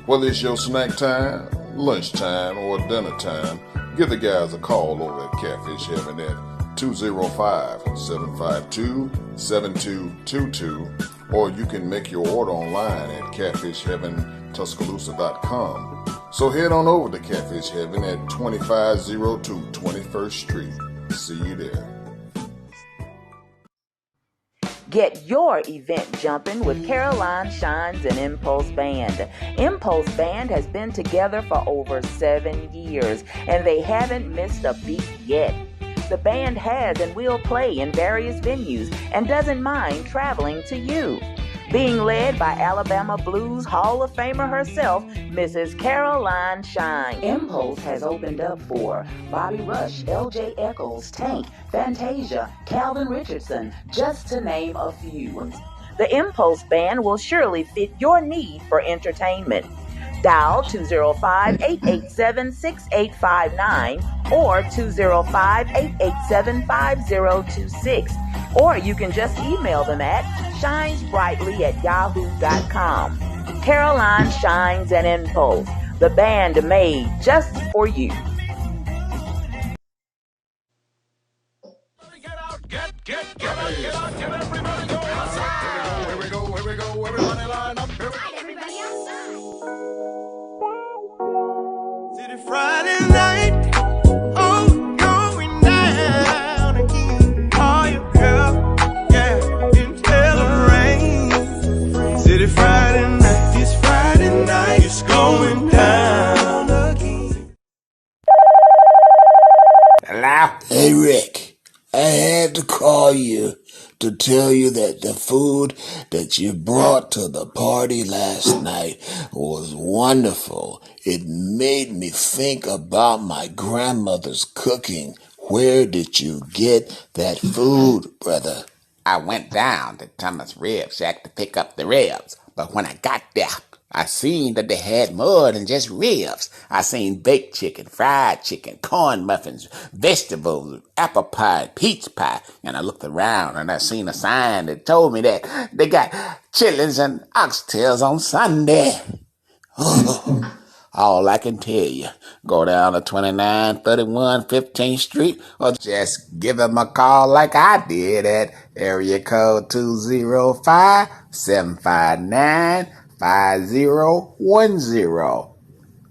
Whether it's your snack time, lunchtime, or dinner time, give the guys a call over at Catfish Heaven at 205-752-7222, or you can make your order online at catfishheaventuscaloosa.com. So head on over to Catfish Heaven at 2502 21st Street. See you there. Get your event jumping with Caroline Shines and Impulse Band. Impulse Band has been together for over 7 years, and they haven't missed a beat yet. The band has and will play in various venues and doesn't mind traveling to you. Being led by Alabama Blues Hall of Famer herself, Mrs. Caroline Shine. Impulse has opened up for Bobby Rush, L.J. Eccles, Tank, Fantasia, Calvin Richardson, just to name a few. The Impulse Band will surely fit your need for entertainment. Dial 205-887-6859 or 205-887-5026. Or you can just email them at shinesbrightly@yahoo.com. Caroline Shines and Impulse, the band made just for you. Get out, get everybody go outside. Here we go, everybody line up. Everybody outside. City Friday night, oh, going down again. Oh, you girl, yeah, until the rain. City Friday night, this Friday night, it's going down again. Hello? Hey, Rick. I had to call you to tell you that the food that you brought to the party last night was wonderful. It made me think about my grandmother's cooking. Where did you get that food, brother? I went down to Thomas' Rib Shack to pick up the ribs, but when I got there, I seen that they had more than just ribs. I seen baked chicken, fried chicken, corn muffins, vegetables, apple pie, peach pie, and I looked around and I seen a sign that told me that they got chitlins and oxtails on Sunday. All I can tell you, go down to 2931 15th Street or just give them a call like I did at area code 205-759-5010.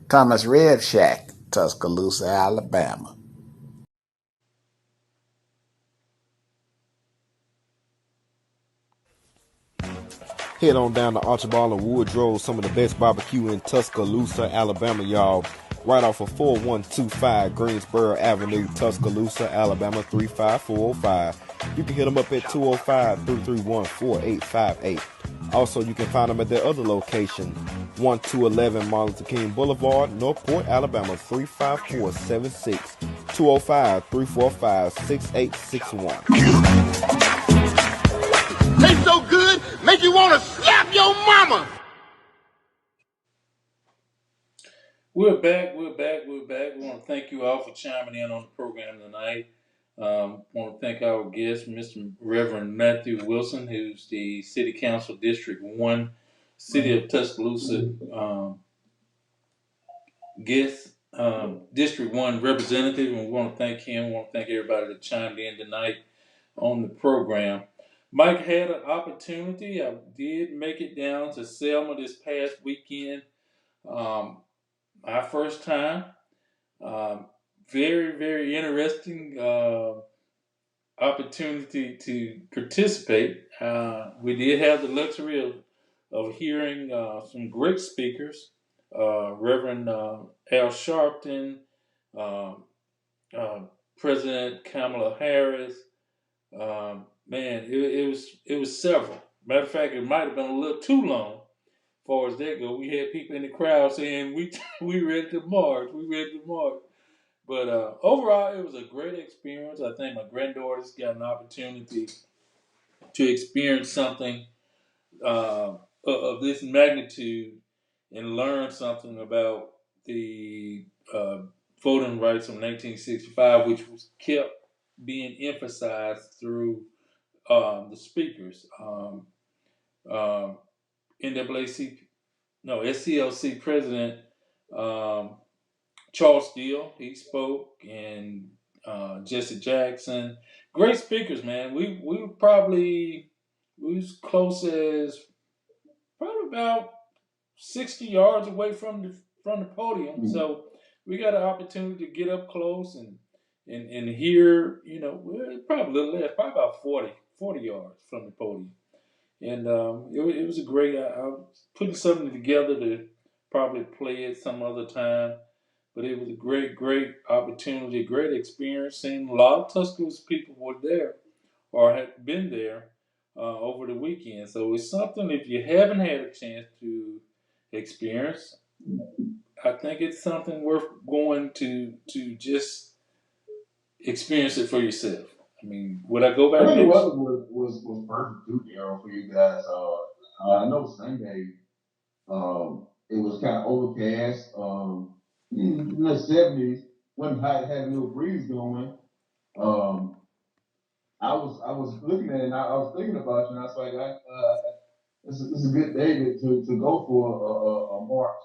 Thomas Rib Shack, Tuscaloosa, Alabama. Head on down to Archibald and Woodrow, some of the best barbecue in Tuscaloosa, Alabama, y'all. Right off of 4125 Greensboro Avenue, Tuscaloosa, Alabama 35405. You can hit them up at 205-331-4858. Also, you can find them at their other location, 1211 Martin Luther King Boulevard, Northport, Alabama 35476. 205-345-6861. Tastes so good, make you want to slap your mama. We're back. We want to thank you all for chiming in on the program tonight. Want to thank our guest, Mr. Reverend Matthew Wilson, who's the City Council District 1, City of Tuscaloosa guest, District 1 representative. And we want to thank him. We want to thank everybody that chimed in tonight on the program. Mike had an opportunity. I did make it down to Selma this past weekend. My first time. Very, very interesting opportunity to participate. We did have the luxury of hearing some great speakers. Reverend Al Sharpton, uh, President Kamala Harris. Man, it was several. Matter of fact, it might have been a little too long. As far as that go, we had people in the crowd saying we ready to march. We ready to march. But overall, it was a great experience. I think my granddaughters got an opportunity to experience something of this magnitude and learn something about the voting rights of 1965, which was kept being emphasized through the speakers. NAAC, no, SCLC President Charles Steele, he spoke, and Jesse Jackson. Great speakers, man. We was close as probably about 60 yards away from the podium. Mm-hmm. So we got an opportunity to get up close and hear, probably a little less, probably about 40 yards from the podium. And it was a great, I was putting something together to probably play it some other time. But it was a great, great opportunity, great experience. And a lot of Tuscaloosa people were there or had been there over the weekend. So it's something, if you haven't had a chance to experience, I think it's something worth going to just experience it for yourself. I mean, would I go back? I think the weather was perfect too, Daryl, for you guys. I know Sunday, it was kind of overcast. In the 70s, when I had a little breeze going. I was looking at it and I was thinking about you, and I was like, this is a good day to go for a march.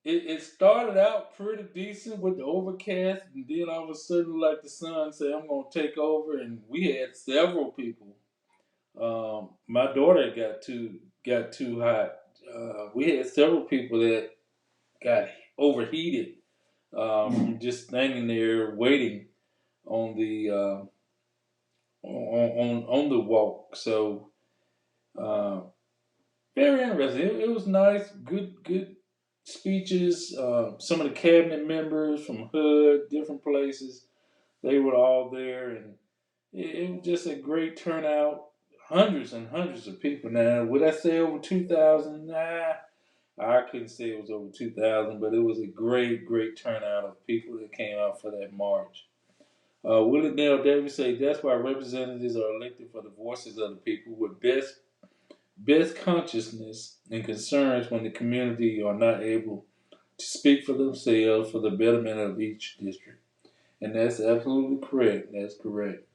It started out pretty decent with the overcast, and then all of a sudden, like the sun said, I'm going to take over, and we had several people. My daughter got too hot. We had several people that got overheated from just standing there waiting on the on the walk. So very interesting. It was nice, good speeches. Some of the cabinet members from HUD, different places, they were all there, and it was just a great turnout. Hundreds and hundreds of people. Now, would I say over 2,000? Nah, I couldn't say it was over 2,000, but it was a great, great turnout of people that came out for that march. Willie Dale Davis say that's why representatives are elected for the voices of the people with best consciousness and concerns when the community are not able to speak for themselves for the betterment of each district. And that's absolutely correct. That's correct.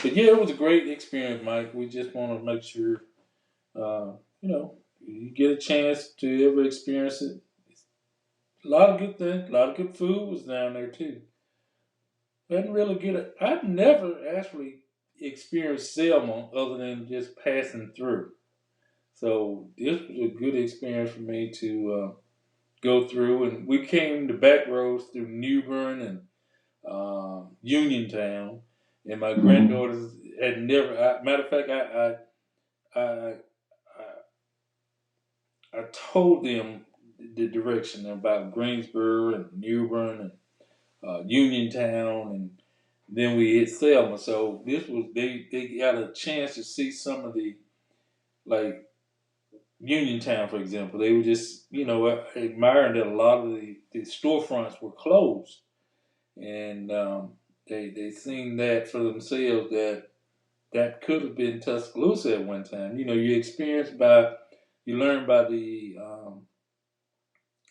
But yeah, it was a great experience, Mike. We just want to make sure, you know, you get a chance to ever experience it. A lot of good things, a lot of good food was down there too. I didn't really get it. I've never actually experienced Selma other than just passing through. So this was a good experience for me to go through. And we came the back roads through New Bern and Uniontown. And my granddaughters had never. Matter of fact, I I told them the direction about Greensboro and New Bern and Uniontown, and then we hit Selma. So this was they got a chance to see some of the like Uniontown, for example. They were just admiring that a lot of the storefronts were closed, and they seen that for themselves that could have been Tuscaloosa at one time. You learn by the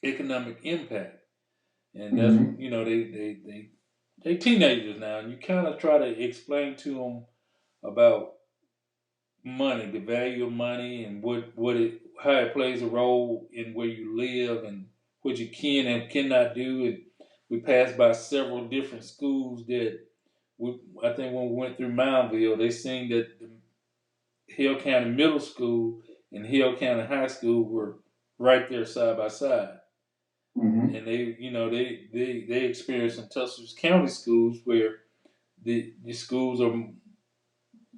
economic impact, and that's they teenagers now, and you kind of try to explain to them about money, the value of money, and how it plays a role in where you live and what you can and cannot do. And we passed by several different schools that I think when we went through Moundville, they seen that the Hill County Middle School and Hill County High School were right there side by side. And they experienced in Tuscaloosa County schools where the schools are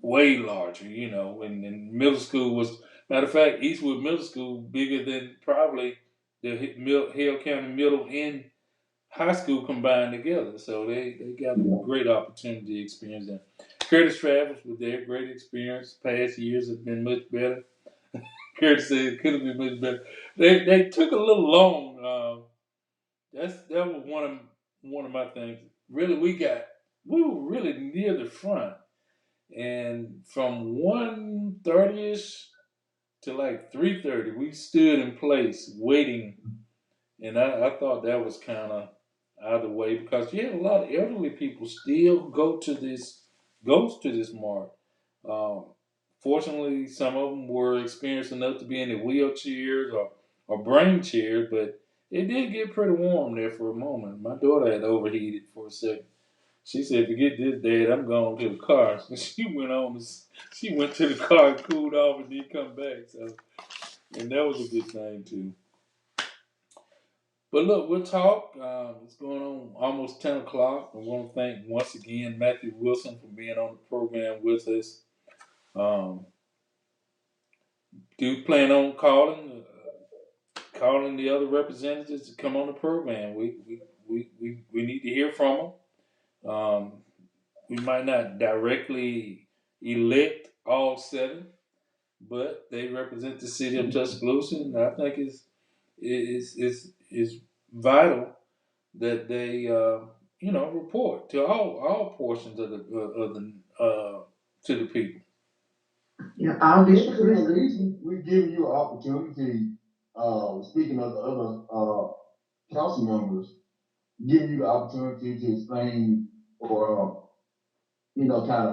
way larger, and middle school was, matter of fact, Eastwood Middle School bigger than probably the Hill County Middle and High School combined together. So they got a great opportunity to experience that. Curtis Travis was there, great experience. Past years have been much better. Curtis said it could have been much better. They took a little long. That was one of my things. Really, we were really near the front. And from 1:30ish to like 3:30, we stood in place waiting. And I thought that was kind of out of the way because you had a lot of elderly people still goes to this mark. Um, Fortunately, some of them were experienced enough to be in the wheelchairs or brain chairs, but it did get pretty warm there for a moment. My daughter had overheated for a second. She said, "Forget this, Dad. I'm going to the car." So she went to the car and cooled off and didn't come back. So, and that was a good thing too. But look, we'll talk. It's going on almost 10 o'clock. I want to thank once again Matthew Wilson for being on the program with us. Um, do plan on calling the other representatives to come on the program. We need to hear from them. We might not directly elect all seven, but they represent the city of Tuscaloosa, and I think it's vital that they report to all portions of the to the people. Yeah, our district. We're giving you an opportunity, speaking of the other council members, giving you the opportunity to explain or, kind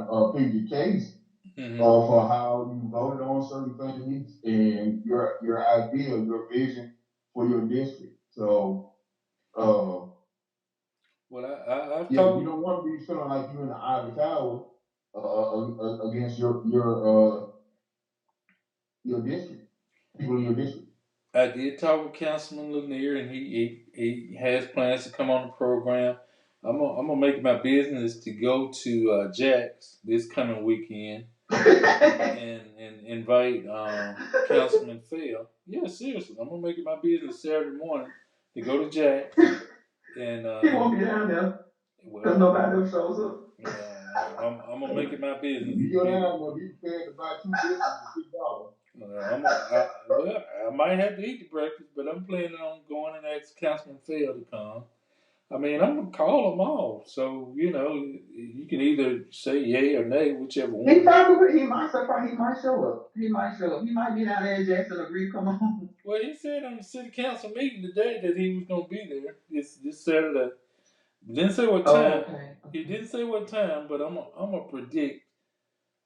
of plead your case for how you voted on certain things and your idea, your vision for your district. So, well, I've yeah, told you don't want to be feeling like you're in the ivory tower against your district, people in your district. I did talk with Councilman Lanier, and he has plans to come on the program. I'm gonna make my business to go to Jack's this coming weekend and invite Councilman Phil. Yeah, seriously, I'm gonna make it my business Saturday morning to go to Jack's and He won't be down there because nobody else shows up. I'm gonna make it my business. You go down, gonna be prepared to buy 2 biscuits for $6. Well, I might have to eat the breakfast, but I'm planning on going and ask Councilman Fair to come. I mean, I'm gonna call them all, so you know, you can either say yay or nay, whichever He one. probably, he might surprise, he might show up. He might show up. He might be down there in Jackson agree, come on. Well, he said on the city council meeting today that he was gonna be there this Saturday. Didn't say what Oh, time. okay. He didn't say what time, but I'm gonna predict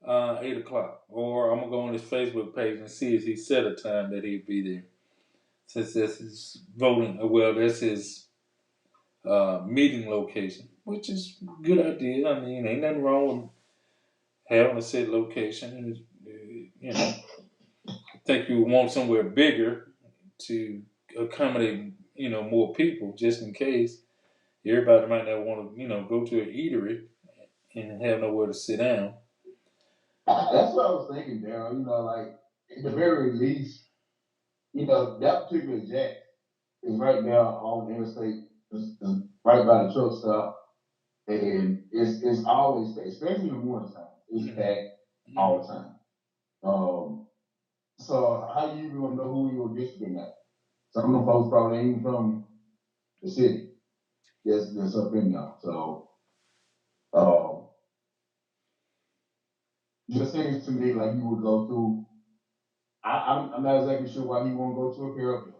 8 o'clock, or I'm gonna go on his Facebook page and see if he set a time that he'd be there. Since that's his voting, well, that's his meeting location, which is a good idea. I mean, ain't nothing wrong with having a set location. And, you know, I think you would want somewhere bigger to accommodate, you know, more people, just in case everybody might not want to, you know, go to an eatery and have nowhere to sit down. That's what I was thinking, Daryl. You know, like at the very least, you know, that particular Jack is right there on the interstate, right by the truck stop, and it's always packed, especially in the morning time. It's packed all the time. So how you even gonna know who your district at? Some of them folks probably ain't even from the city. That's up in there. So just seems to me like you would go through. I'm not exactly sure why you won't go to a parallel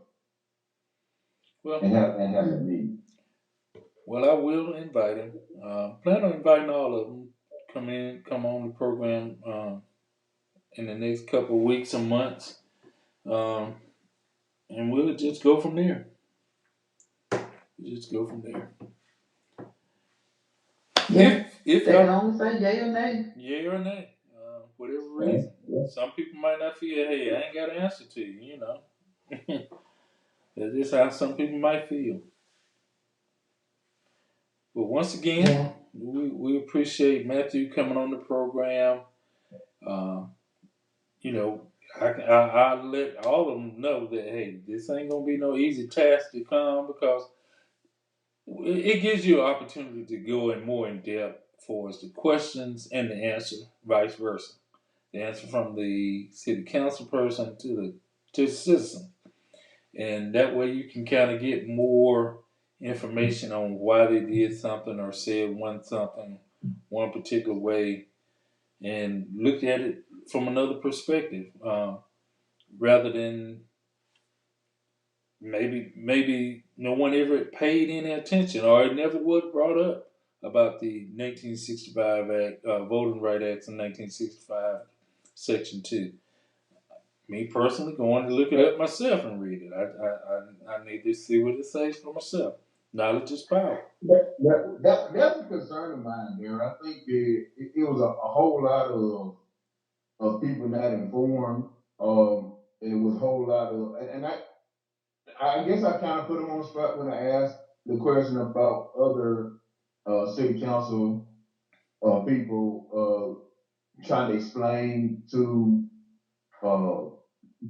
Well, and have that meeting. well, I will invite him. Plan on inviting all of them. Come on the program in the next couple of weeks or months, um, and we'll just go from there. Just go from there. Yeah. If They can y'all, only say yay or nay. yay or nay, whatever reason. Some people might not feel, hey, I ain't got an answer to you, you know. That's just how some people might feel. But once again, we appreciate Matthew coming on the program. You know, I let all of them know that, hey, this ain't going to be no easy task to come, because it gives you an opportunity to go in more in depth for us the questions and the answer, vice versa. The answer from the city council person to the citizen, and that way you can kind of get more information on why they did something or said one particular way, and look at it from another perspective, rather than maybe no one ever paid any attention, or it never was brought up about the 1965 Act, Voting Rights Act of 1965, Section 2. Me personally, going to look it up myself and read it. I need to see what it says for myself. Knowledge is power. That's a concern of mine, there. I think that it was a whole lot of people not informed. It was a whole lot of, and I guess I kind of put them on the spot when I asked the question about other city council people trying to explain to uh,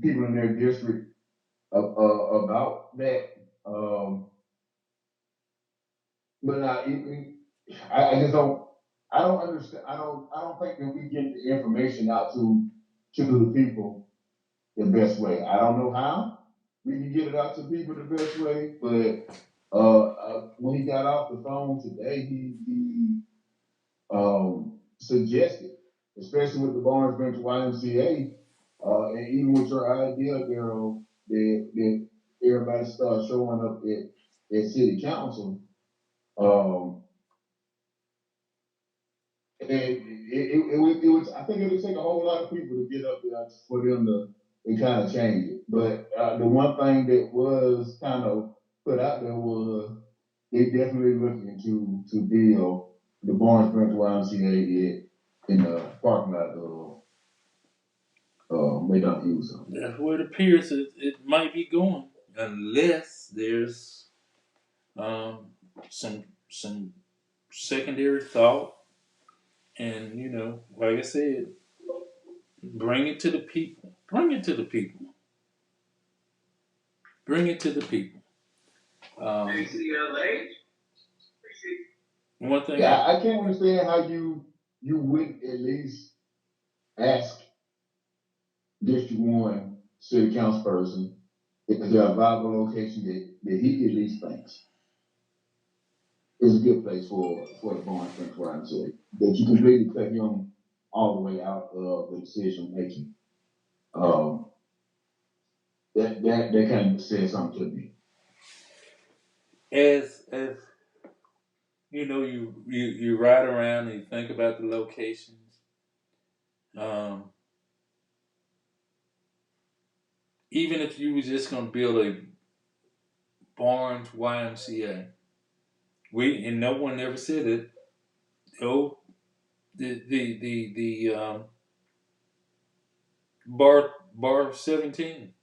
people in their district about that. But I just don't. I don't understand. I don't think that we get the information out to the people the best way. I don't know how we can get it out to people the best way, but when he got off the phone today, he suggested, especially with the Barnes Bench YMCA, and even with your idea, Daryl, that everybody starts showing up at city council. Um, and it was, I think it would take a whole lot of people to get up there for them to kind of change it. But the one thing that was kind of put out there was they definitely looking to build the Barnes Branch YMCA in the parking lot of Madon Hughes. That's where it appears it might be going, unless there's um, some secondary thought, and you know, like I said, bring it to the people. Bring it to the people. Bring it to the people. ACLA. One thing. Yeah, I can't understand how you you wouldn't at least ask District 1 city council person if there are viable location that he at least thinks is a good place for the barn French fry and chili. That you completely cut him all the way out of the decision making. That kind of says something to me. As you know, you ride around and you think about the locations. Even if you were just going to build a Barnes YMCA, and no one ever said it. Oh, the bar 17,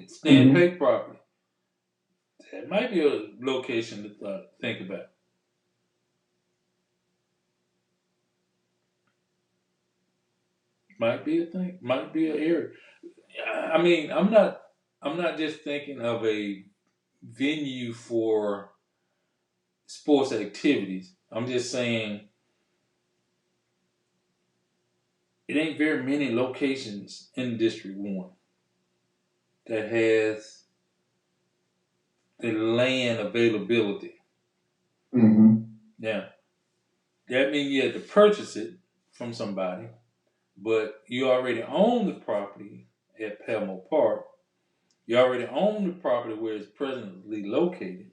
Stan Mm-hmm. Pake property. That might be a location to think about. Might be a thing. Might be an area. I mean, I'm not just thinking of a venue for sports activities. I'm just saying it ain't very many locations in District 1 that has the land availability. Mm-hmm. Now, that means you had to purchase it from somebody, but you already own the property at Pelmo Park. You already own the property where it's presently located.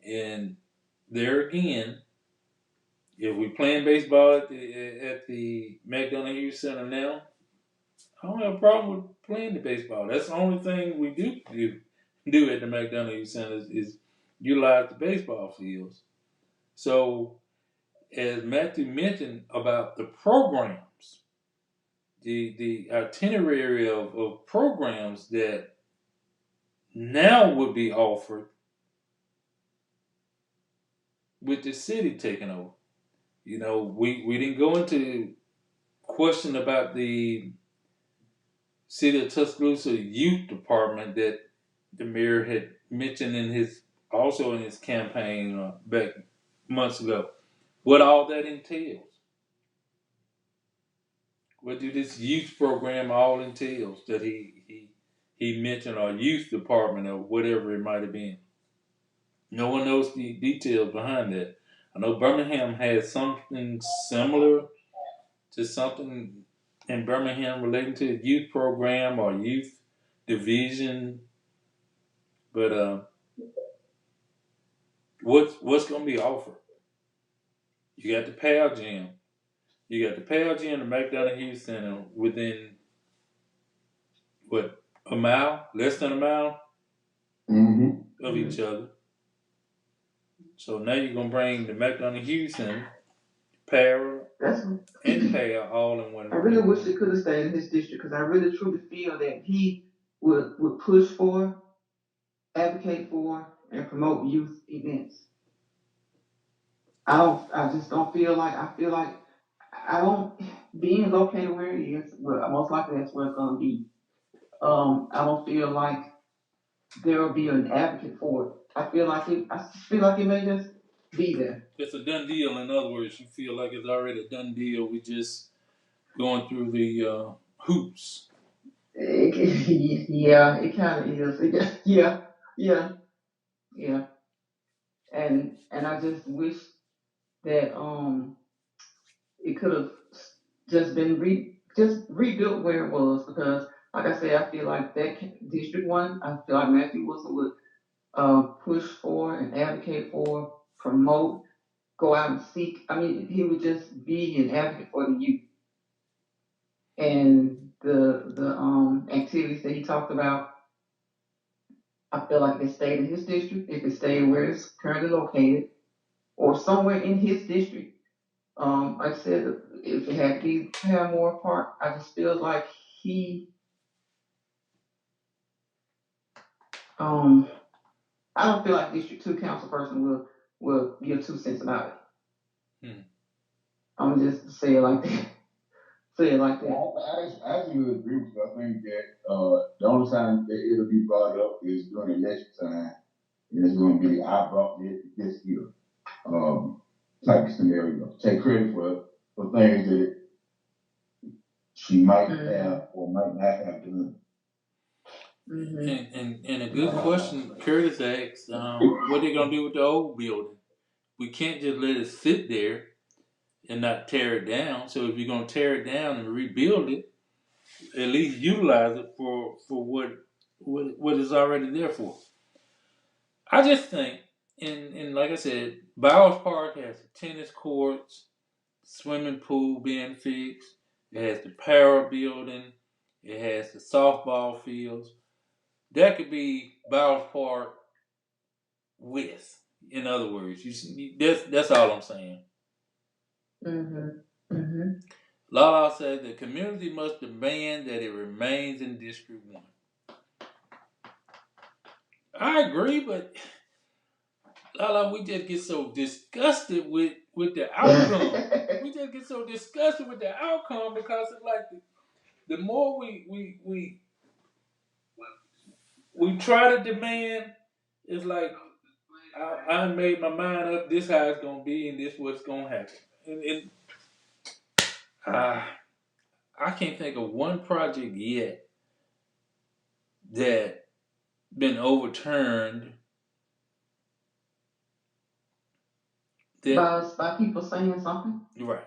And there again, if we playing baseball at the McDonough Youth Center now, I don't have a problem with playing the baseball. That's the only thing we do at the McDonough Youth Center is utilize the baseball fields. So, as Matthew mentioned about the programs, the itinerary of programs that now would be offered with the city taking over. You know, we didn't go into question about the City of Tuscaloosa Youth Department that the mayor had mentioned in his campaign back months ago. What all that entails. What do this youth program all entails that he mentioned, or youth department or whatever it might have been. No one knows the details behind that. I know Birmingham has something similar to something in Birmingham relating to a youth program or youth division, but what's going to be offered? You got the PAL Gym. You got the PAL Gym, the McDonough Youth Center within what, a mile, less than a mile of each other. So now you're gonna bring the McDonough Youth Center, Para, and PAL all in one. I really wish it could have stayed in his district because I really truly feel that he would push for, advocate for, and promote youth events. I just don't feel like, I feel like I don't, being located where it is, well, most likely that's where it's gonna be. I don't feel like there will be an advocate for it. I feel like it may just be there. It's a done deal. In other words, you feel like it's already a done deal. We just going through the hoops. Yeah, it kind of is. Yeah, yeah, yeah. And I just wish that it could have just been just rebuilt where it was because, like I said, I feel like that District 1. I feel like Matthew Wilson would push for and advocate for, promote, go out and seek. I mean, he would just be an advocate for the youth and the activities that he talked about. I feel like if it stayed in his district, if it stayed where it's currently located, or somewhere in his district, like I said, if it had to be Paramore Park, I just feel like he, um, I don't feel like District 2 council person will give 2 cents about it. I'm just say it like that. Say it like that. I actually agree with you. I think that the only time that it'll be brought up is during election time, and it's going to be I brought this here type of scenario. Take credit for it. for things that she might have or might not have done. And a good question Curtis asked, what they gonna do with the old building? We can't just let it sit there and not tear it down. So if you're gonna tear it down and rebuild it, at least utilize it for what it's already there for. I just think, and like I said, Bowers Park has the tennis courts, swimming pool being fixed. It has the power building. It has the softball fields. That could be Bowers Park with. In other words, that's all I'm saying. Lala said the community must demand that it remains in District 1. I agree, but Lala, we just get so disgusted with the outcome. We just get so disgusted with the outcome because it's like the more we try to demand, it's like I made my mind up. This how it's gonna be, and this what's gonna happen. And I can't think of one project yet that been overturned. By people saying something. Right.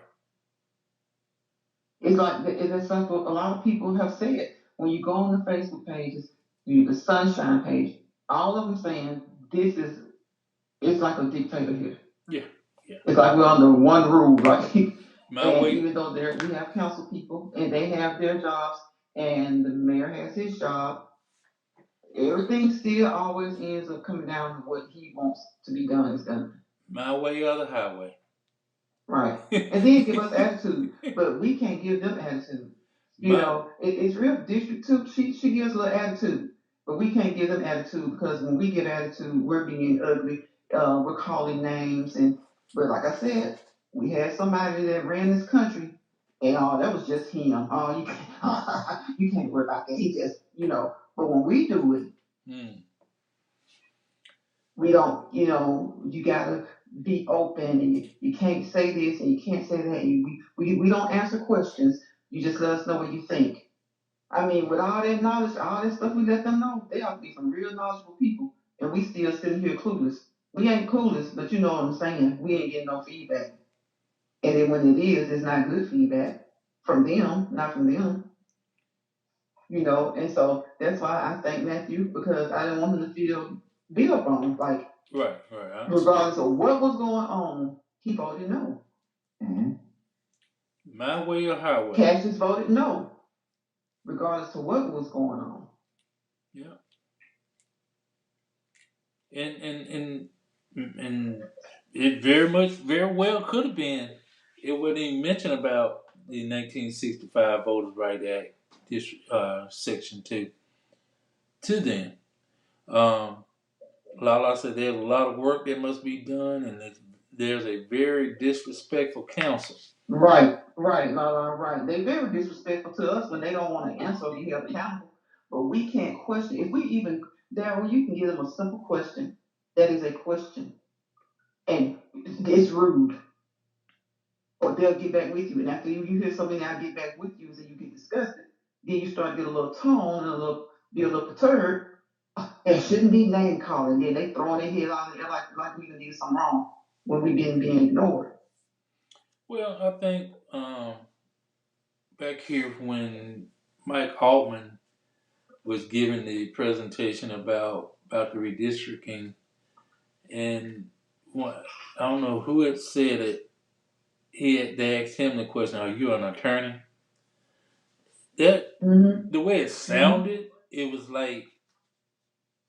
It's like a lot of people have said when you go on the Facebook pages, the Sunshine page, all of them saying it's like a dictator here. Yeah. It's like we're under one rule, right? And even though we have council people and they have their jobs and the mayor has his job, everything still always ends up coming down to what he wants to be done is done. My way or the highway. Right. And then give us attitude, but we can't give them attitude. It's real. District 2, she gives a little attitude, but we can't give them attitude because when we give attitude, we're being ugly. We're calling names, but like I said, we had somebody that ran this country, and that was just him. You can't, you can't worry about that. He just, But when we do it, we don't. You gotta be open, and you can't say this and you can't say that. And we don't answer questions. You just let us know what you think. I mean, with all that knowledge, all that stuff we let them know, they ought to be some real knowledgeable people. And we still sitting here clueless. We ain't clueless, but you know what I'm saying. We ain't getting no feedback. And then when it is, it's not good feedback from them, not from them. And so that's why I thank Matthew because I didn't want him to feel beat up on. Like, right. Regardless of what was going on, he voted no. Mm-hmm. My way or highway. Cassius voted no, regardless of what was going on. Yeah. And it very well could have been. It wasn't even mentioned about the 1965 Voters' Right Act, this Section 2. To them, Lala said there's a lot of work that must be done, and there's a very disrespectful council. Right, Lala, right. They're very disrespectful to us when they don't want to answer or be held accountable. But we can't question. If we even, Daryl, you can give them a simple question. That is a question. And it's rude. Or they'll get back with you. And after you hear something, I'll get back with you, and you get disgusted. Then you start to get a little tone and be a little perturbed. It shouldn't be name calling. Then they throwing their head out there like we did something wrong when we been being ignored. Well, I think back here when Mike Altman was giving the presentation about the redistricting, and I don't know who had said it. They asked him the question, "Are you an attorney?" The way it sounded, it was like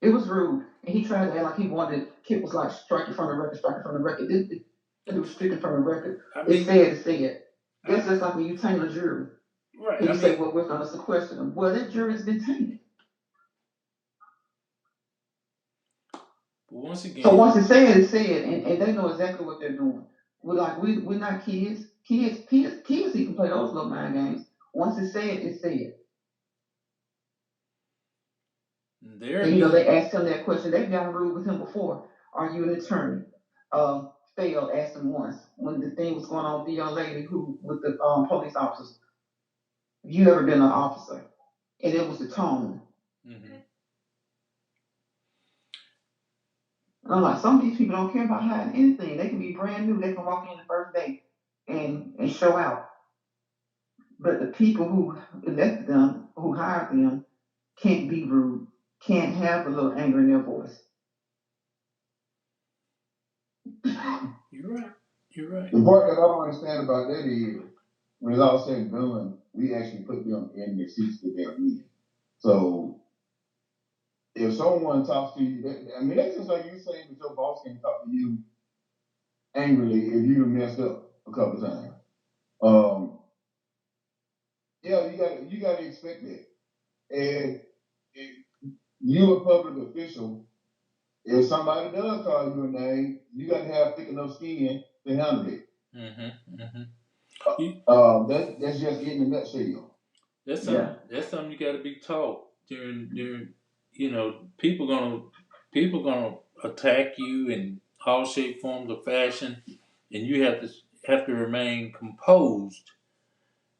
it was rude, and he tried to act like he wanted. Kip was like strike it from the record. It was stricken from the record. It said. That's just like when you taint a jury. Right. And you say, well, we're going to question them. Well, that jury's been tainted. But once again. So once it's said, and they know exactly what they're doing. We're not kids. Kids can play those little mind games. Once it's said, it's said. And, they asked him that question. They've gotten rude with him before. Are you an attorney? failed asked him once when the thing was going on with the young lady who with the police officers. Have you ever been an officer? And it was the tone. Mm-hmm. And I'm like, some of these people don't care about hiding anything. They can be brand new. They can walk in the first day and show out. But the people who elected them, who hired them, can't be rude, can't have a little anger in their voice. You're right. You're right. The part that I don't understand about that is, when it's all said and done, we actually put them in the seats that they're in. So if someone talks to you, that's just like you saying that your boss can talk to you angrily if you messed up a couple times. Yeah, you gotta expect that. And if you a public official, if somebody does call you a name, you got to have thick enough skin to handle it. Mm-hmm. Mm-hmm. That's just in a nutshell. That's something you got to be taught during people gonna attack you in all shape, forms, or fashion, and you have to remain composed.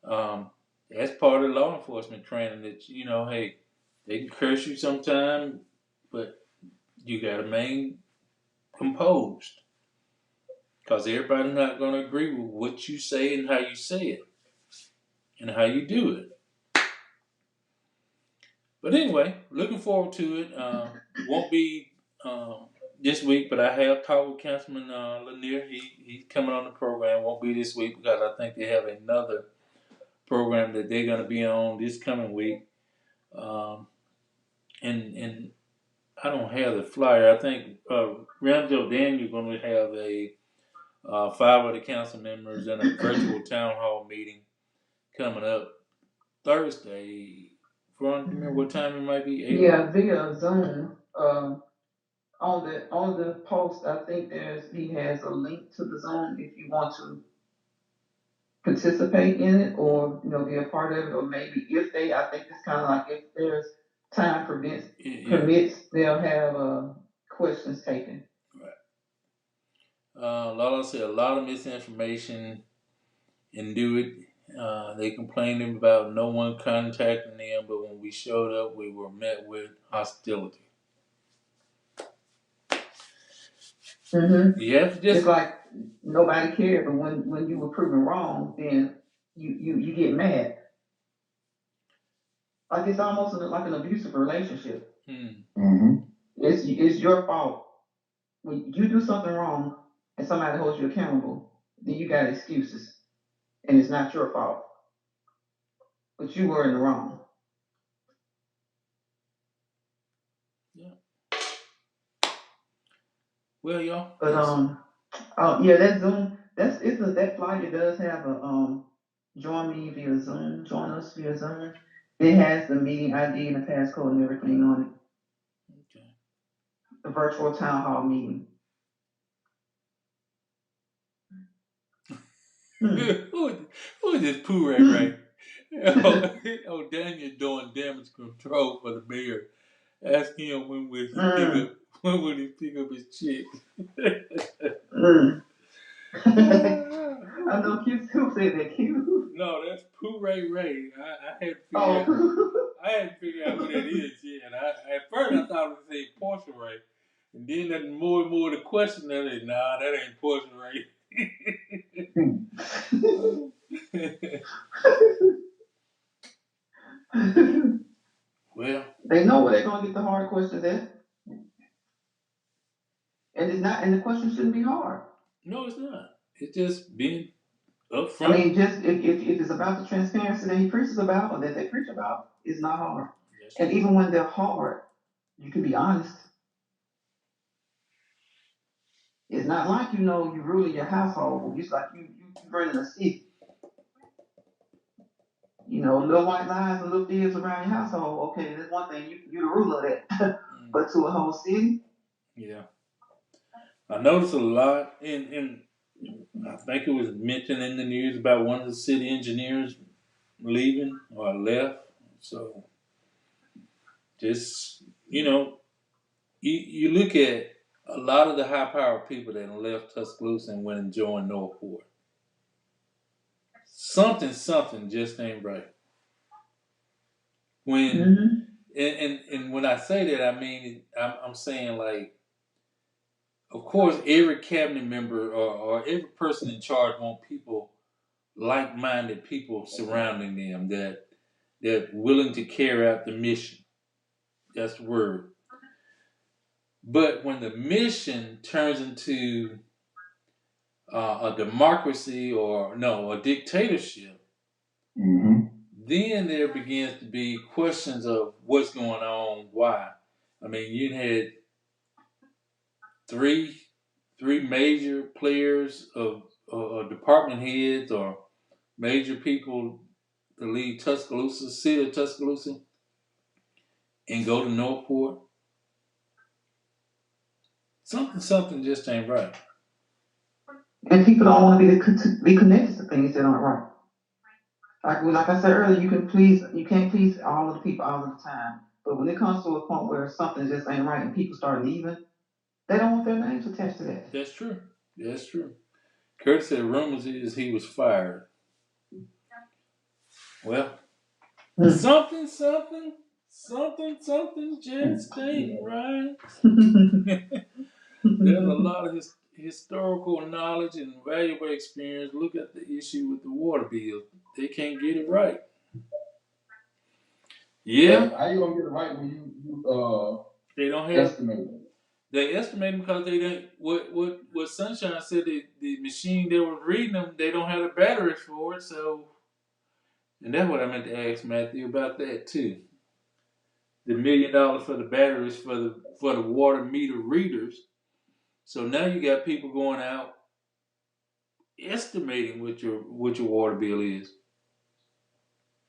That's part of law enforcement training. That hey, they can curse you sometime, but you got to remain composed because everybody's not gonna agree with what you say and how you say it and how you do it. But anyway, looking forward to it. Won't be this week, but I have talked with Councilman Lanier. He's coming on the program. Won't be this week because I think they have another program that they're going to be on this coming week. And I don't have the flyer. I think Ramsdale Daniel going to have a 5 of the council members in a virtual town hall meeting coming up Thursday. Ron, you remember what time it might be? 8 Yeah, via Zoom. On the post, I think he has a link to the Zoom if you want to participate in it or be a part of it, or maybe I think it's kind of like if there's time permits, they'll have questions taken. Right. Lala said a lot of misinformation and do it. They complained about no one contacting them, but when we showed up, we were met with hostility. Mm-hmm. You have to just. It's like nobody cared, but when you were proven wrong, then you get mad. Like it's almost like an abusive relationship. Mm-hmm. It's your fault. When you do something wrong and somebody holds you accountable, then you got excuses. And it's not your fault. But you were in the wrong. Yeah. Well, y'all. But yeah, that Zoom, that flyer does have a join me via Zoom, join us via Zoom. It has the meeting ID and the passcode and everything on it. Okay. The virtual town hall meeting. Who is this Pooh Ray? Oh, Daniel doing damage control for the mayor. Ask him when will he pick up his check. I know Q who said that Q. No, that's Pooh Ray. I hadn't figured out who that is yet. At first I thought it was a Portia Ray. And then that more and more the question that is, nah, that ain't Portia Ray. Well, they know where they're gonna get the hard questions at. And the question shouldn't be hard. No, it's not. It's just being upfront. I mean, just if it's about the transparency that he preaches about or that they preach about, it's not hard. And even when they're hard, you can be honest. It's not like you're ruling your household. It's like you running a city. Little white lies and little fibs around your household. Okay, that's one thing. You're the ruler of that. But to a whole city. Yeah. I noticed a lot, and I think it was mentioned in the news about one of the city engineers leaving or left. So, just you look at A lot of the high-powered people that left Tuscaloosa and went and joined Northport. Something just ain't right. When Mm-hmm. and when I say that, I mean I'm saying like, of course, every cabinet member or every person in charge want people, like-minded people surrounding them that willing to carry out the mission. That's the word. But when the mission turns into a democracy or no, a dictatorship, Mm-hmm. then there begins to be questions of what's going on, why. I mean, you had three major players of department heads or major people to leave Tuscaloosa, city of Tuscaloosa, and go to Northport. Something just ain't right. And people don't want to be connected to things that aren't right. Like I said earlier, you can't please all of the people all of the time. But when it comes to a point where something just ain't right and people start leaving, they don't want their names attached to that. That's true. That's true. Kurt said rumors is he was fired. Well, Hmm. something just ain't right. There's a lot of historical knowledge and valuable experience. Look at the issue with the water bill. They can't get it right. Yeah, How you gonna get it right when you they don't have. estimate it? They estimate them because they didn't. What Sunshine said, the machine that was reading them, they don't have the batteries for it. So, and that's what I meant to ask Matthew about that too. The $1 million for the batteries for the water meter readers. So now you got people going out estimating what your water bill is.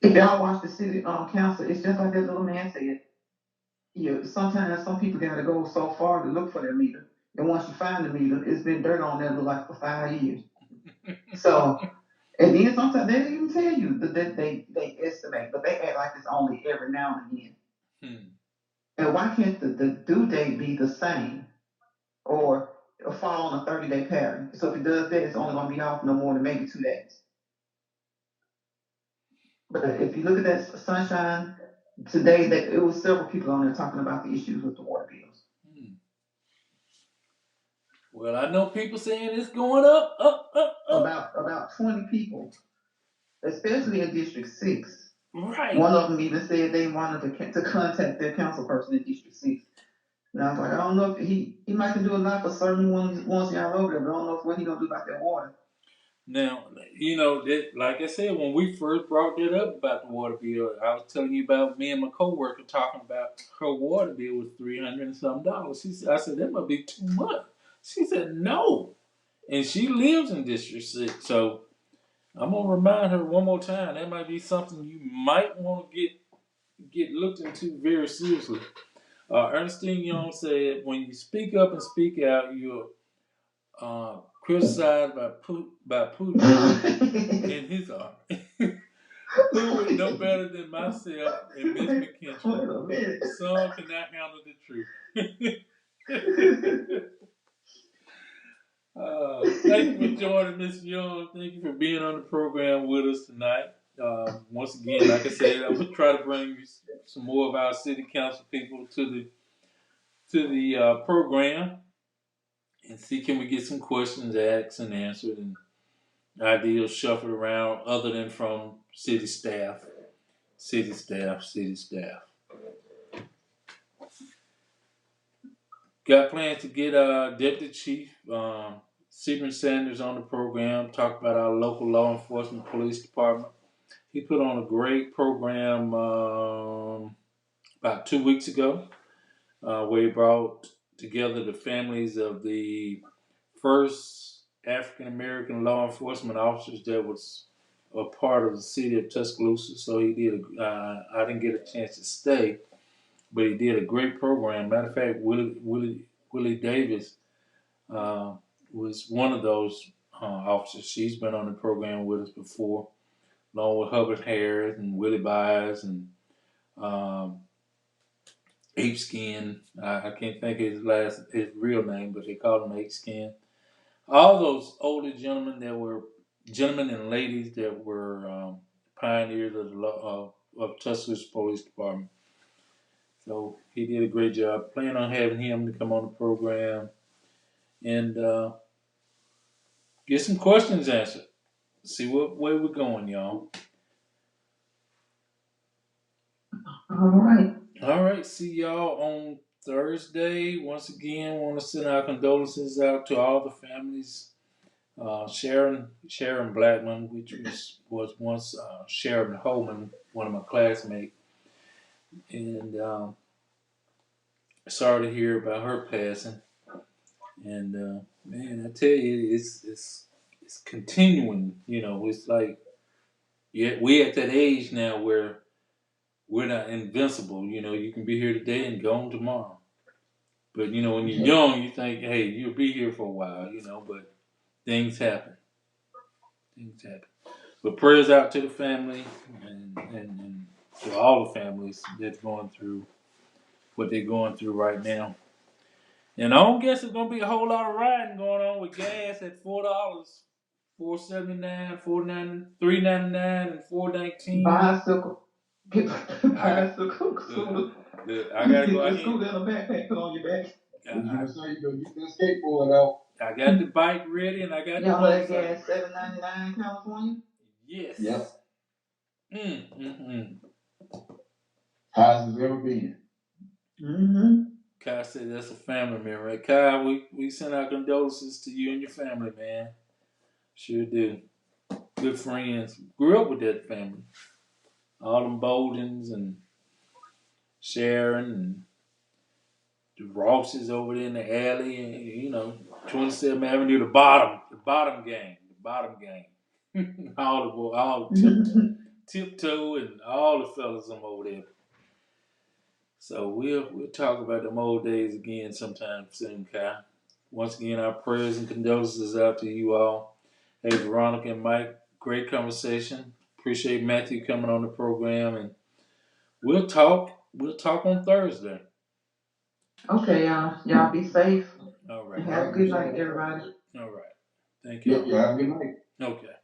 If y'all watch the city council, it's just like that little man said. Sometimes some people gotta go so far to look for their meter. And once you find the meter, it's been dirt on there like for 5 years. So and then sometimes they don't even tell you that they estimate, but they act like it's only every now and again. Hmm. And why can't the due date be the same or fall on a 30-day pattern? So if it does that, it's only gonna be off no more than maybe 2 days. But if you look at that sunshine today, that it was several people on there talking about the issues with the water bills. Hmm. Well, I know people saying it's going up, up. About 20 people, especially in District 6. Right. One of them even said they wanted to contact their council person in District 6. And I was like, I don't know if he might can do a lot for certain ones y'all over there, but I don't know what he gonna do about that water. Now, that, like I said, when we first brought that up about the water bill, I was telling you about me and my coworker talking about her water bill was $300 and some dollars. I said that must be too much. She said no, and she lives in District 6, so I'm gonna remind her one more time. That might be something you might want to get looked into very seriously. Ernestine Young said, "When you speak up and speak out, you're criticized by Putin and his army. Who would know better than myself and Miss McKinstry? Some cannot handle the truth." Thank you for joining Miss Young. Thank you for being on the program with us tonight. Once again, like I said, I'm gonna try to bring you some more of our city council people to the program and see can we get some questions asked and answered and ideas shuffled around other than from city staff. City staff. Got plans to get Deputy Chief Stephen Sanders on the program, talk about our local law enforcement police department. He put on a great program about 2 weeks ago where he brought together the families of the first African American law enforcement officers that was a part of the city of Tuscaloosa. So he did. I didn't get a chance to stay, but he did a great program. Matter of fact, Willie Davis was one of those officers. She's been on the program with us before, along with Hubbard Harris and Willie Byers and um, Ape Skin. I can't think of his real name, but they call him Ape Skin. All those older gentlemen and ladies that were pioneers of of Tuscaloosa Police Department. So he did a great job. Plan on having him to come on the program and get some questions answered. See what way we're going, y'all. All right. All right, see y'all on Thursday. Once again, want to send our condolences out to all the families. Sharon Blackman, which was once Sharon Holman, one of my classmates, and sorry to hear about her passing. And man, I tell you, it's continuing. You know, it's like yeah, we at that age now where we're not invincible. You know, you can be here today and gone tomorrow. But you know, when you're young, you think, hey, you'll be here for a while. You know, but things happen. Things happen. But prayers out to the family and to all the families that's going through what they're going through right now. And I don't guess it's gonna be a whole lot of riding going on with gas at $4, $4.79, $3.99, and $4.19. Bicycle. Get I got bicycle, scooter. I gotta Get go out the here. scooter in a backpack, put on your back. What you gonna say? You gonna get that skateboard out? I got the bike ready and I got the Y'all know that motorcycle gas ready. $7.99 in California? Yes. Yep. Mm. Highest it's ever been. Mm-hmm. Kai said that's a family member, right? Kai, we send our condolences to you and your family, man. Sure do. Good friends. Grew up with that family. All them Boldens and Sharon and the Rosses over there in the alley, and you know, 27th Avenue, the bottom gang. all tiptoe, and all the fellas them over there. So we'll talk about them old days again sometime soon, Kai. Once again, our prayers and condolences out to you all. Hey, Veronica and Mike, great conversation. Appreciate Matthew coming on the program, and we'll talk. We'll talk on Thursday. Okay, y'all. Y'all be safe. All right. And have a good night, everybody. All right. Thank you. Yep. Have a good night. Okay.